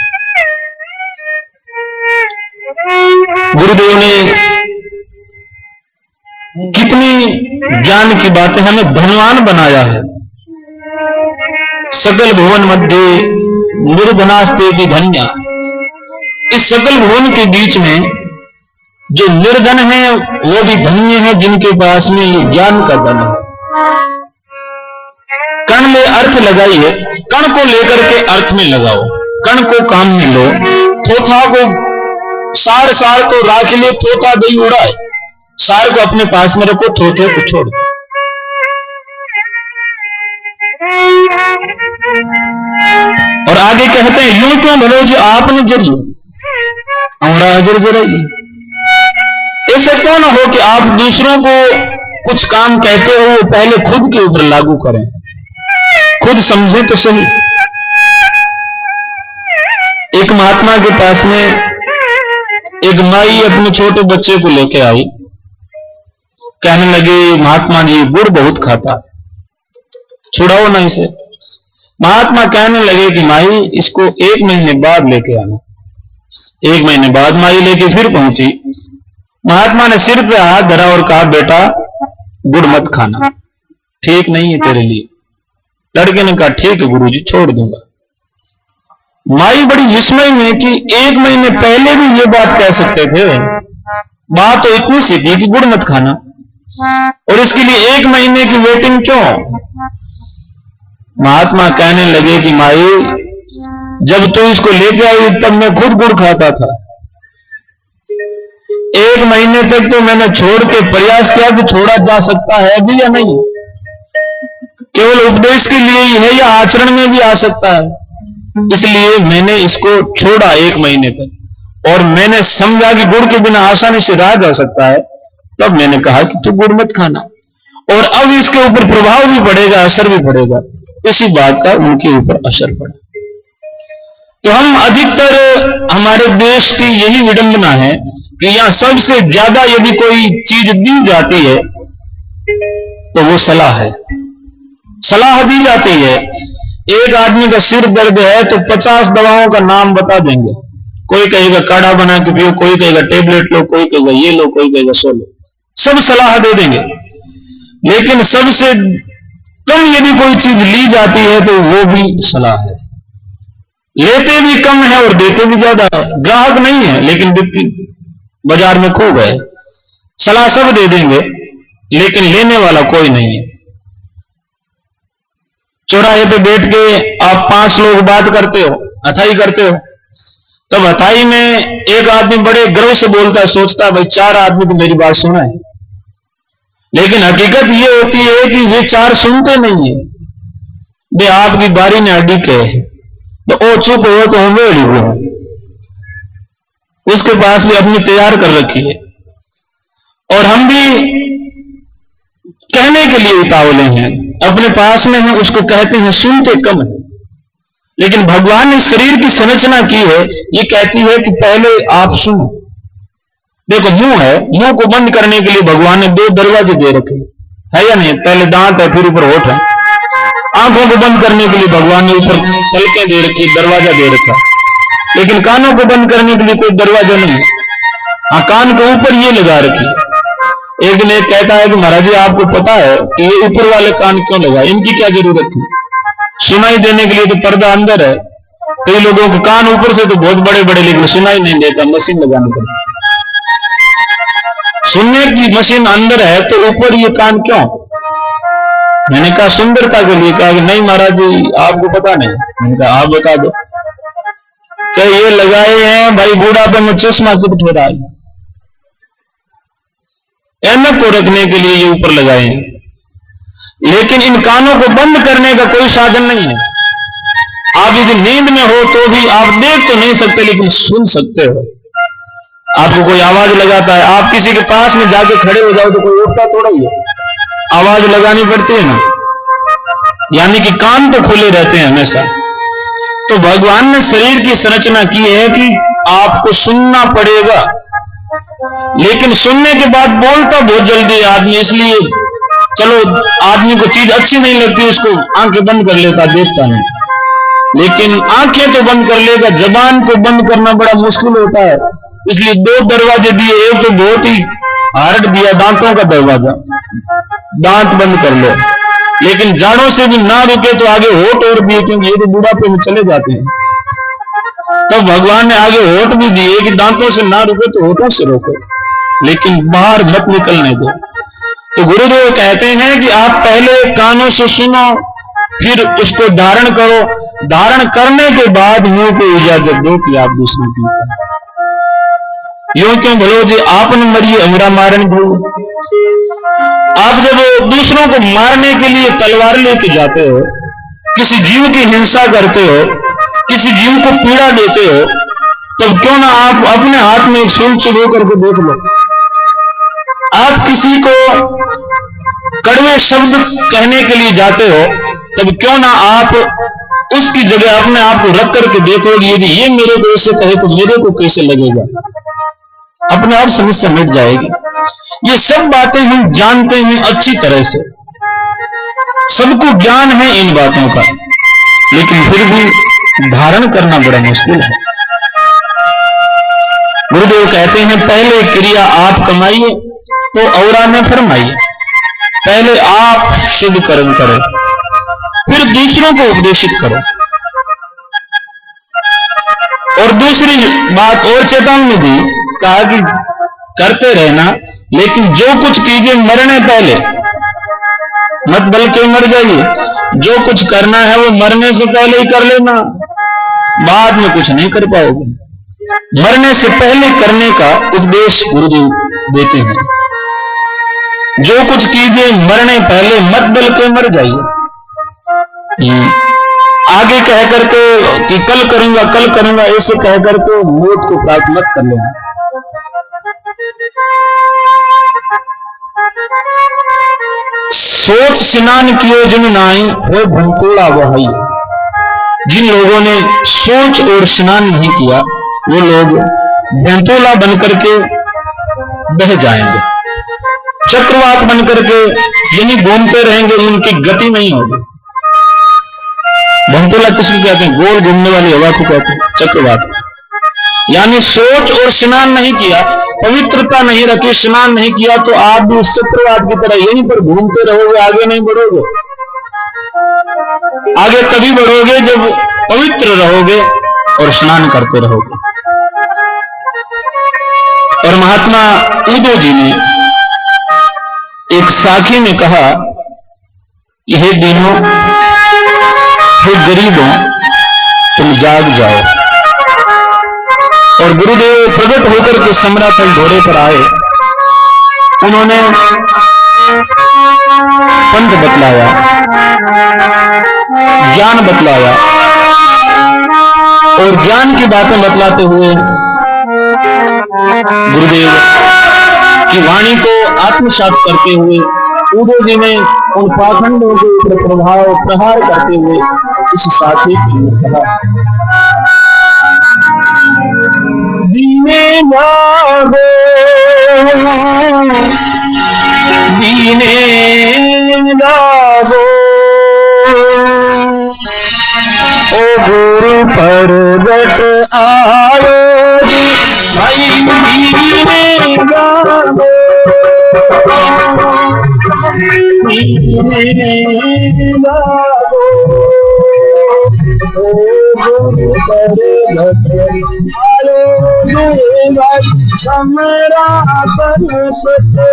गुरुदेव ने कितनी ज्ञान की बातें हमें धनवान बनाया है। सकल भुवन मध्य निर्धनास्ते की धन्या। इस सकल भुवन के बीच में जो निर्धन है वो भी धन्य है जिनके पास में ज्ञान का धन है। कण में अर्थ लगाइए, कण को लेकर के अर्थ में लगाओ, कण को काम में लो। थोथा को सार सार तो राख ले, थोथा दही उड़ाए। सार को अपने पास में रखो, थोथे को छोड़ दो। और आगे कहते हैं यूं क्यों भलो जो आपने जरिए हमारा हजर जराइए। ऐसा क्यों ना हो कि आप दूसरों को कुछ काम कहते हो वो पहले खुद के ऊपर लागू करें, खुद समझे तो सही। एक महात्मा के पास में एक माई अपने छोटे बच्चे को लेके आई। कहने लगे महात्मा जी गुड़ बहुत खाता, छुड़ाओ ना इसे। महात्मा कहने लगे कि माई इसको 1 महीने बाद लेके आना। 1 महीने बाद माई लेके फिर पहुंची। महात्मा ने सिर पे हाथ धरा और कहा बेटा गुड़ मत खाना, ठीक नहीं है तेरे लिए। लड़के ने कहा ठीक है गुरुजी छोड़ दूंगा। माई बड़ी विस्मय में कि 1 महीने पहले भी ये बात कह सकते थे, बात तो इतनी सी थी कि गुड़ मत खाना, और इसके लिए 1 महीने की वेटिंग क्यों। महात्मा कहने लगे कि माई जब तू इसको लेके आई तब मैं खुद गुड़ खाता था। 1 महीने तक तो मैंने छोड़ के प्रयास किया कि छोड़ा जा सकता है भी या नहीं, केवल उपदेश के लिए ही है या आचरण में भी आ सकता है। इसलिए मैंने इसको छोड़ा 1 महीने तक, और मैंने समझा कि गुड़ के बिना आसानी से रहा जा सकता है। तब मैंने कहा कि तू गुड़ मत खाना, और अब इसके ऊपर प्रभाव भी पड़ेगा, असर भी पड़ेगा। इसी बात का उनके ऊपर असर पड़ा। तो हम अधिकतर हमारे देश की यही विडंबना है कि यहां सबसे ज्यादा यदि कोई चीज दी जाती है तो वो सलाह है। सलाह दी जाती है। एक आदमी का सिर दर्द है तो 50 दवाओं का नाम बता देंगे। कोई कहेगा काढ़ा बना के पियो, कोई कहेगा टेबलेट लो, कोई कहेगा ये लो, कोई कहेगा सो लो। सब सलाह दे देंगे। लेकिन सबसे कम यदि कोई चीज ली जाती है तो वो भी सलाह है। लेते भी कम है और देते भी ज्यादा है। ग्राहक नहीं है लेकिन व्यक्ति बाजार में खूब है। सलाह सब दे देंगे लेकिन लेने वाला कोई नहीं है। चौराहे पे बैठ के आप 5 लोग बात करते हो, अथाई करते हो, तब अथाई में एक आदमी बड़े गर्व से बोलता है, सोचता है भाई 4 आदमी तो मेरी बात सुना है। लेकिन हकीकत ये होती है कि वे 4 सुनते नहीं है। वे आपकी बारी ने अड़ी के तो ओ चुप हो तो हम अड़ी हुए, उसके पास भी अपनी तैयार कर रखी है। और हम भी कहने के लिए उतावले हैं, अपने पास में है उसको कहते हैं, सुनते कम है। लेकिन भगवान ने शरीर की संरचना की है, ये कहती है कि पहले आप सुनो। देखो मुंह है, मुंह को बंद करने के लिए भगवान ने 2 दरवाजे दे रखे है या नहीं। पहले दांत है फिर ऊपर होठ है। आंखों को बंद करने के लिए भगवान ने ऊपर पलकें दे रखी, दरवाजा दे रखा। लेकिन कानों को बंद करने के लिए कोई दरवाजा नहीं है। हाँ, कान के ऊपर ये लगा रखी। एक ने कहता है कि महाराज जी आपको पता है कि ये ऊपर वाले कान क्यों लगा, इनकी क्या जरूरत थी। सुनाई देने के लिए तो पर्दा अंदर है। कई लोगों के कान ऊपर से तो बहुत बड़े बड़े लेकिन सुनाई नहीं देता, मशीन लगानी पड़ती। सुनने की मशीन अंदर है तो ऊपर ये कान क्यों। मैंने कहा सुंदरता के लिए। कहा कि नहीं महाराज जी आपको पता नहीं। मैंने कहा आप बता दो। क्या ये लगाए हैं भाई बूढ़ापे में चश्मा चिपट हो रहा है, ऐनक को रखने के लिए ये ऊपर लगाए हैं। लेकिन इन कानों को बंद करने का कोई साधन नहीं है। आप यदि नींद में हो तो भी आप देख तो नहीं सकते लेकिन सुन सकते हो। आपको कोई आवाज लगाता है, आप किसी के पास में जाके खड़े हो जाओ तो कोई उठता थोड़ा ही है, आवाज लगानी पड़ती है ना। यानी कि कान तो खुले रहते हैं हमेशा। तो भगवान ने शरीर की संरचना की है कि आपको सुनना पड़ेगा, लेकिन सुनने के बाद बोलता बहुत जल्दी है आदमी, इसलिए चलो आदमी को चीज अच्छी नहीं लगती उसको आंखें बंद कर लेता, देखता नहीं, लेकिन आंखें तो बंद कर लेगा, जबान को बंद करना बड़ा मुश्किल होता है। इसलिए दो दरवाजे दिए, एक तो बहुत ही हार्ड दिया, दांतों का दरवाजा, दांत बंद कर लो, लेकिन जाड़ों से भी ना रुके तो आगे होठ और दिए, क्योंकि ये तो बुढ़ापे में चले जाते हैं। तो भगवान ने आगे होठ भी दिए कि दांतों से ना रुके तो होठों से रोको, लेकिन बाहर मत निकलने दो। तो गुरुदेव कहते हैं कि आप पहले कानों से सुनो, फिर उसको धारण करो, धारण करने के बाद मुंह को इजाजत दो कि आप दूसरों की करें। यूं क्यों भलो जी आपने मरिए हमरा मारन दो। आप जब दूसरों को मारने के लिए तलवार लेके जाते हो, किसी जीव की हिंसा करते हो, किसी जीव को पीड़ा देते हो, तब क्यों ना आप अपने हाथ में एक सूल चुभो करके देख लो। आप किसी को कड़वे शब्द कहने के लिए जाते हो, तब क्यों ना आप उसकी जगह अपने आप को रख करके देखो, यदि ये मेरे को ऐसे कहे तो मेरे को कैसे लगेगा, अपने आप समस्या मिट जाएगी। ये सब बातें हम जानते हैं अच्छी तरह से, सबको ज्ञान है इन बातों का, लेकिन फिर भी धारण करना बड़ा मुश्किल है। गुरुदेव कहते हैं पहले क्रिया आप कमाइए तो औरा में फरमाइए, पहले आप शुभ कर्म करो, फिर दूसरों को उपदेशित करो। और दूसरी बात और चेतावनी दी, कहा कि करते रहना, लेकिन जो कुछ कीजिए मरने पहले मत बल के मर जाइए, जो कुछ करना है वो मरने से पहले ही कर लेना, बाद में कुछ नहीं कर पाओगे। मरने से पहले करने का उपदेश गुरुदेव देते हैं। जो कुछ कीजिए मरने पहले मत बल के मर जाइए। आगे कह करके कि कल करूंगा ऐसे कह करके मौत को प्राप्त मत कर लेना। सोच स्नान कियो जिन नाई हो भंकोड़ा वही। जिन लोगों ने सोच और स्नान नहीं किया वो लोग भंतोला बनकर के बह जाएंगे, चक्रवात बनकर के यही घूमते रहेंगे, उनकी गति नहीं होगी। भंतोला किसको कहते हैं? गोल घूमने वाली हवा को कहते हैं चक्रवात। यानी सोच और स्नान नहीं किया, पवित्रता नहीं रखी, स्नान नहीं किया, तो आप भी उस चक्रवात की तरह यहीं पर घूमते रहोगे, आगे नहीं बढ़ोगे। आगे तभी बढ़ोगे जब पवित्र रहोगे और स्नान करते रहोगे। और महात्मा उदो जी ने एक साखी में कहा कि हे दीनों, हे गरीबों, तुम जाग जाओ। और गुरुदेव प्रकट होकर के समराथल घोड़े पर आए, उन्होंने पंथ बतलाया, ज्ञान बतलाया, और ज्ञान की बातें बतलाते हुए गुरुदेव की वाणी को आत्मसात करते हुए उदय जी ने उन पाखंडों के ऊपर प्रहार करते हुए इस साथी की कहा, दीने जागो, दीने जागो, ओ गुरु प्रगट आयो भाई, दीने जागो, दीने जागो, ओ गुरु प्रगट आयो समरासन सते,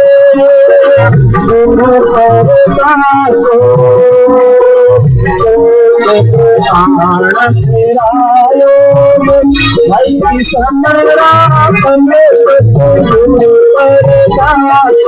गुरु परदासो आयो भाई, समरासन सते, गुरु परदासो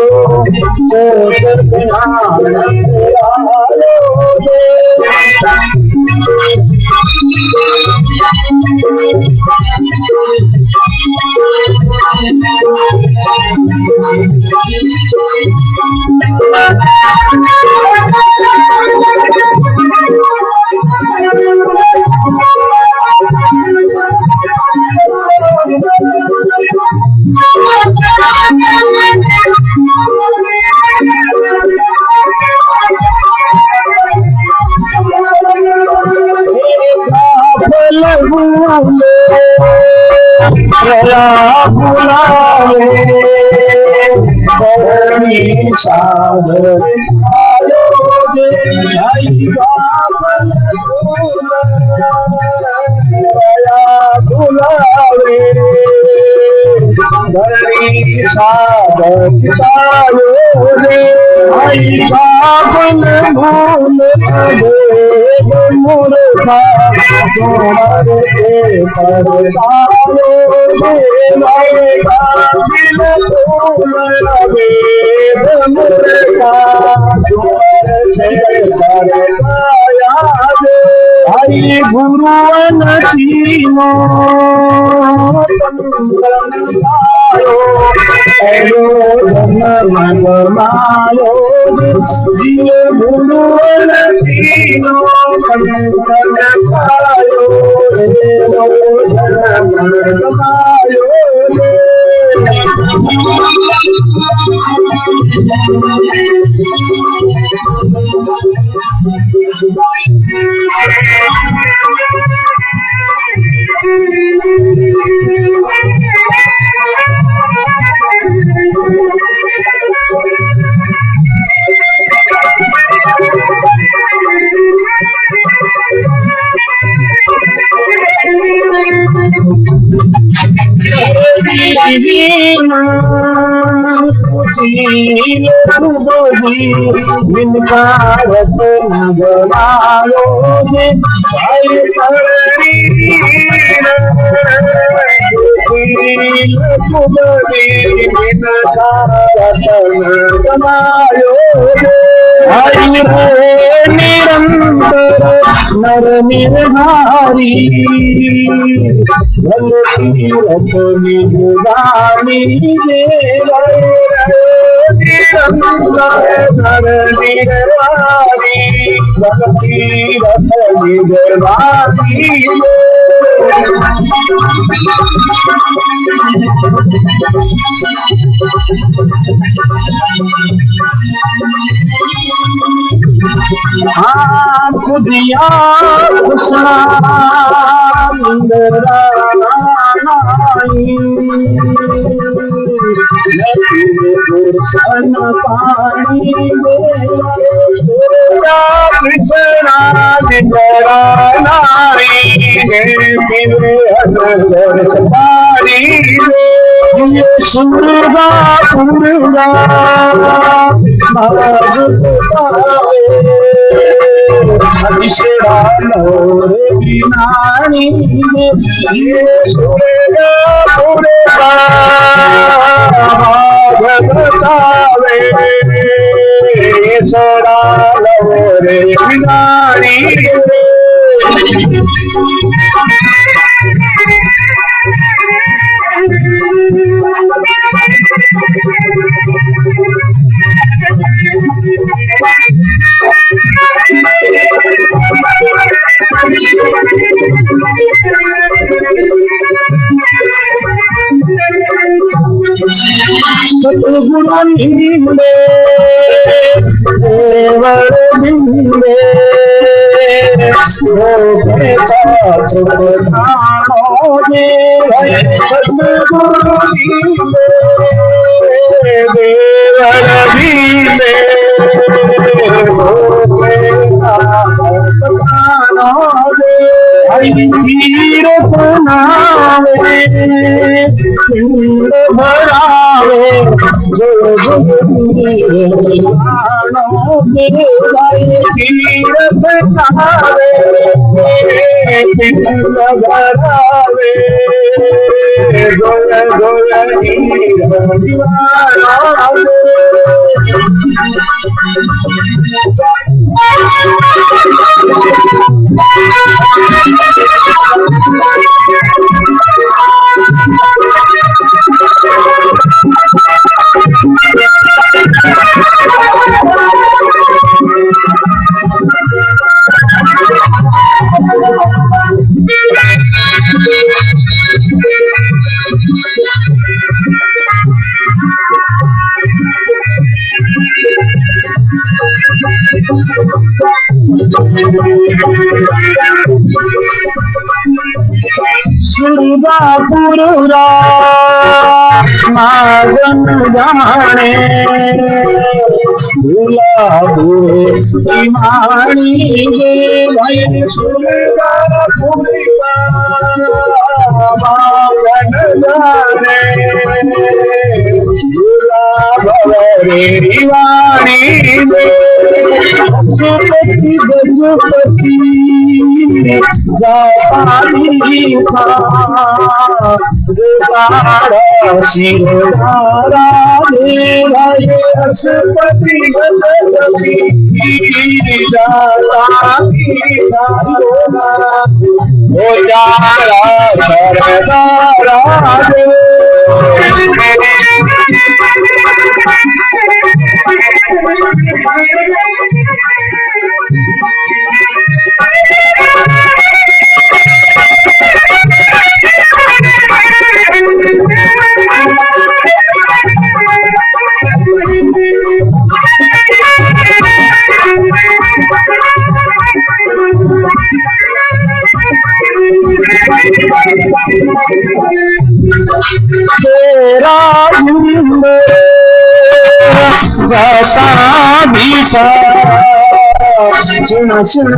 सागर आयो जे आई बाबन दया बुलावे धरणी सागर आयो जे आई बाबन भूल मूर्खा तुम्हार के परसायो देवाए काबिल फूल लगे मूर्खा तुम्हार से परसाया दे आई गुरुवन चीनो एलो धन मायो दिल गुरुवन चीनो कंकन पायो एलो धन मायो भारत नगरायो जे भाई सरणी कमायो भाई निरंतर नर निर्धारी तीरथ निजवानी नर निर्वाणी तीरथ निजवानी आँख दिया गुरसन पानी सुरगा सुरगा हरिशरा नोरे बिनानी ये सुरगा सुरगा भगवतावे सरा नोरे बिनानी सतगुरु नीले देवर नीले सतगुरु नीले देवर नीले तीरथ नावे भरावे जो तीरथ नावे भरावे गोल गोल दुर्गापुरा मागन जाने भूला भूले माणी गे भाई दुर्गापुरा मागन जाने भूला भवरे वाणी गे सुपति गजपति जापानी शिवधारा अशुपति गजपति तेरा जैसा भीषा सुन सुन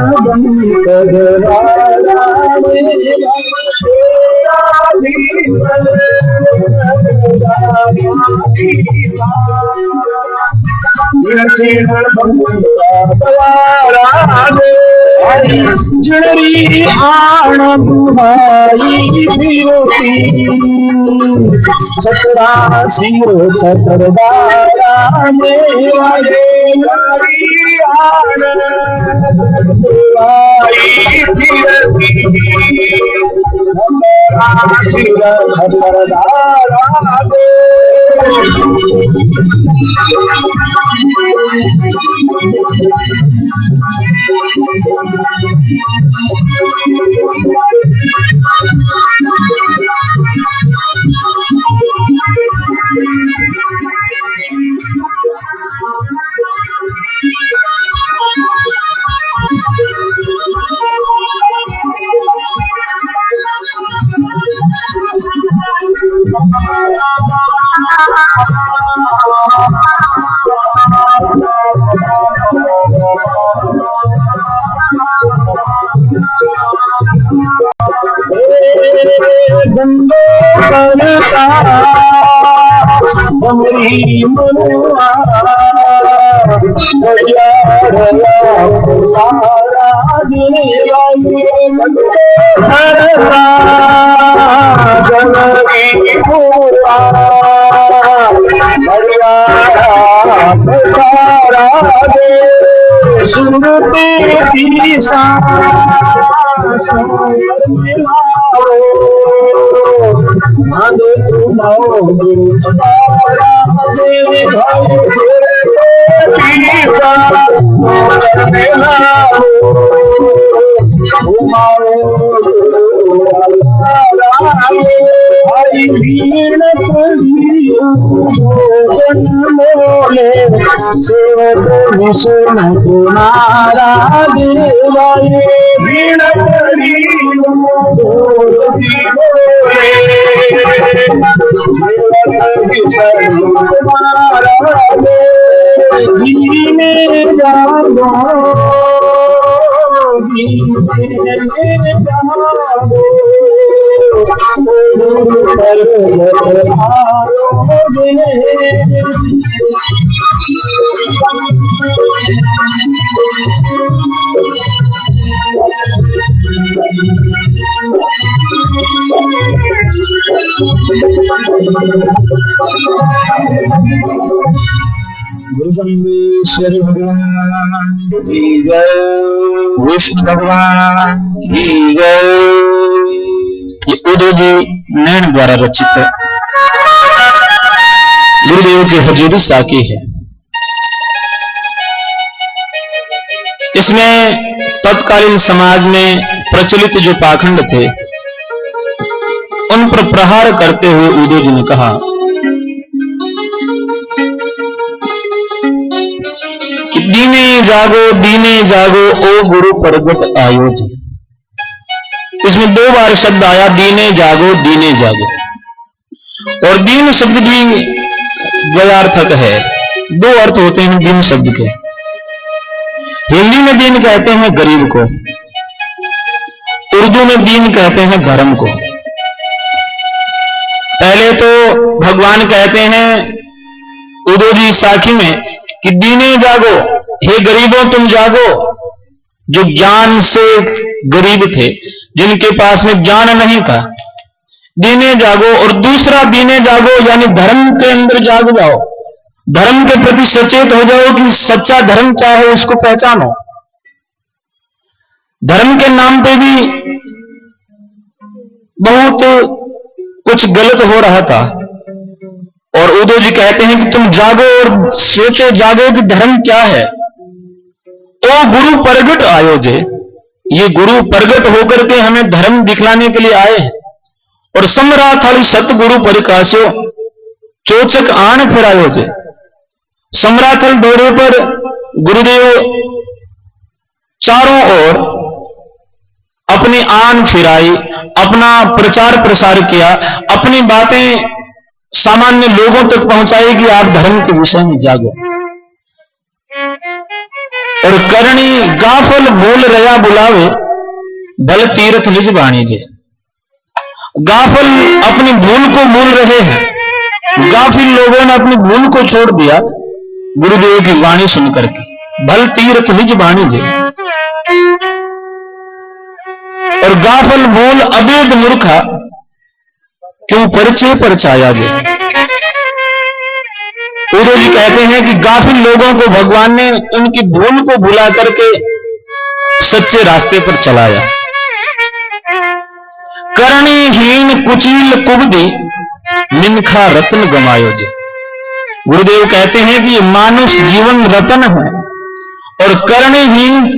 जुड़री आण बुहाई छतरा सिर छतरदारा मेरा आण बुहाई सिर छतरदारा हमरी मनुआ सारा जनरी हुआ सारा सुनते नारा देवाए भीड़ करी गुरुगंगेश्वर भगवान की जय, विष्णु भगवान की जय। ये उदय जी नैन द्वारा रचित गुरुदेव की हजूरी साकी है। इसमें तत्कालीन समाज में प्रचलित जो पाखंड थे उन पर प्रहार करते हुए उदय जी ने कहा कि दीने जागो ओ गुरु प्रगट आयो जी। इसमें 2 बार शब्द आया, दीने जागो दीने जागो। और दीन शब्द भी द्वयार्थक है, 2 अर्थ होते हैं दीन शब्द के। हिंदी में दीन कहते हैं गरीब को, उर्दू में दीन कहते हैं धर्म को। पहले तो भगवान कहते हैं उदोजी साखी में कि दीने जागो, हे गरीबों तुम जागो, जो ज्ञान से गरीब थे, जिनके पास में ज्ञान नहीं था, दीने जागो। और दूसरा दीने जागो यानी धर्म के अंदर जाग जाओ, धर्म के प्रति सचेत हो जाओ कि सच्चा धर्म क्या है, उसको पहचानो। धर्म के नाम पे भी बहुत कुछ गलत हो रहा था, और उदो जी कहते हैं कि तुम जागो और सोचो जागो कि धर्म क्या है। ओ गुरु प्रगट आयो जे, ये गुरु प्रगट होकर के हमें धर्म दिखलाने के लिए आए हैं। और सम्राथाली सतगुरु परिकाशो चोचक आन फिरायो जे, सम्राथल दौरे पर गुरुदेव चारों ओर अपनी आन फिराई, अपना प्रचार प्रसार किया, अपनी बातें सामान्य लोगों तक पहुंचाई कि आप धर्म के विषय में जागो। और करणी गाफल बोल रया बुलावे, भल तीर्थ निज बाणी जे। गाफल अपनी भूल को भूल रहे हैं, गाफिल लोगों ने अपनी भूल को छोड़ दिया गुरुदेव की वाणी सुनकर के, भल तीर्थ निज बाणी जे। और गाफल भूल अभेद मूर्खा, क्यों परिचय पर छाया जे। उदो जी कहते हैं कि गाफिल लोगों को भगवान ने उनकी भूल को भुला करके सच्चे रास्ते पर चलाया। करणीहीन कुचील कुबदी, निनखा रत्न गमायो जे। गुरुदेव कहते हैं कि मानुष जीवन रतन है, और करणीहीन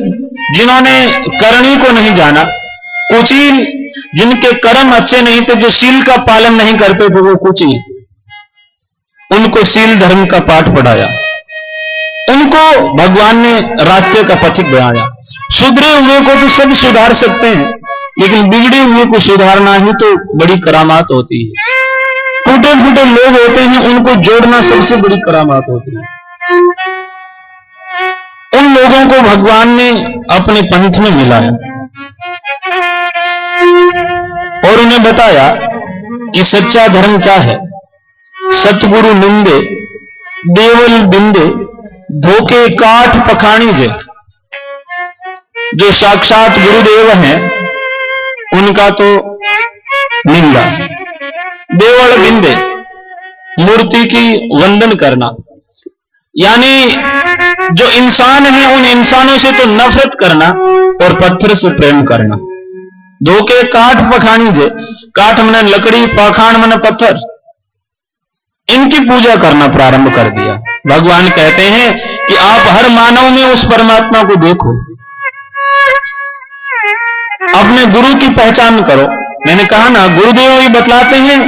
जिन्होंने करणी को नहीं जाना, कुचील जिनके कर्म अच्छे नहीं थे, जो शील का पालन नहीं करते थे, वो कुचील, उनको शील धर्म का पाठ पढ़ाया, उनको भगवान ने रास्ते का पथिक बनाया। सुधरे हुए को तो सब सुधार सकते हैं, लेकिन बिगड़े हुए को सुधारना ही तो बड़ी करामात होती है। टूटे फूटे लोग होते हैं, उनको जोड़ना सबसे बड़ी करामात होती है। उन लोगों को भगवान ने अपने पंथ में मिलाया और उन्हें बताया कि सच्चा धर्म क्या है। सतगुरु निंदे देवल बिंदे, धोखे काठ पखाणी जे। जो साक्षात गुरुदेव हैं उनका तो निंदा, देवल बिंदे मूर्ति की वंदन करना, यानी जो इंसान है उन इंसानों से तो नफरत करना और पत्थर से प्रेम करना। धोखे काठ पखाणी जे, काठ मने लकड़ी, पाखाण मने पत्थर, इनकी पूजा करना प्रारंभ कर दिया। भगवान कहते हैं कि आप हर मानव में उस परमात्मा को देखो, अपने गुरु की पहचान करो। मैंने कहा ना, गुरुदेव ही बतलाते हैं,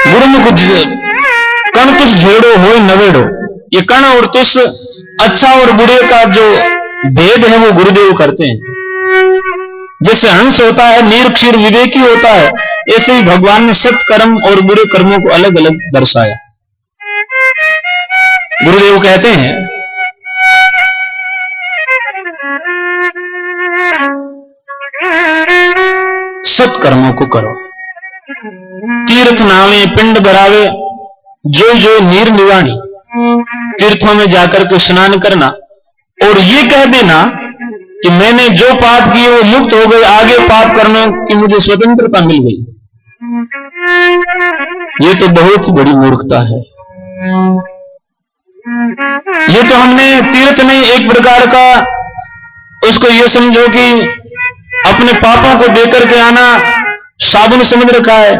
गुरु में कुछ कण तुस झेड़ो हो नवेड़ो। ये कण और तुस, अच्छा और बुरे का जो भेद है वो गुरुदेव करते हैं। जैसे हंस होता है नीर क्षीर विवेकी होता है, ऐसे ही भगवान ने सत कर्म और बुरे कर्मों को अलग अलग दर्शाया। गुरुदेव कहते हैं सत कर्मों को करो, तीर्थ नावे पिंड बरावे, जो जो नीर निवाणी। तीर्थों में जाकर के स्नान करना और ये कह देना कि मैंने जो पाप किए वो मुक्त हो गए, आगे पाप करने की मुझे स्वतंत्रता मिल गई। ये तो बहुत बड़ी मूर्खता है। ये तो हमने तीर्थ नहीं, एक प्रकार का उसको ये समझो कि अपने पापों को देकर के आना साबुन समझ रखा है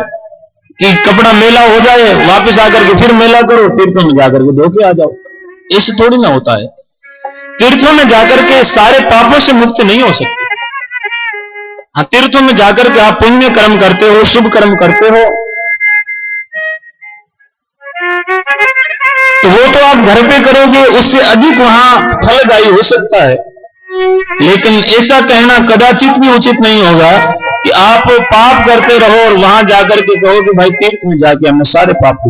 कि कपड़ा मेला हो जाए, वापस आकर के फिर मेला करो, तीर्थों में जाकर के धो के आ जाओ। ऐसे थोड़ी ना होता है। तीर्थों में जाकर के सारे पापों से मुक्त नहीं हो सकते। हाँ, तीर्थों में जाकर के आप पुण्य कर्म करते हो, शुभ कर्म करते हो, तो वो तो आप घर पे करोगे, उससे अधिक वहां फलदायी हो सकता है। लेकिन ऐसा कहना कदाचित भी उचित नहीं होगा कि आप पाप करते रहो और वहां जाकर के कहो कि भाई तीर्थ में जाके हमने सारे पाप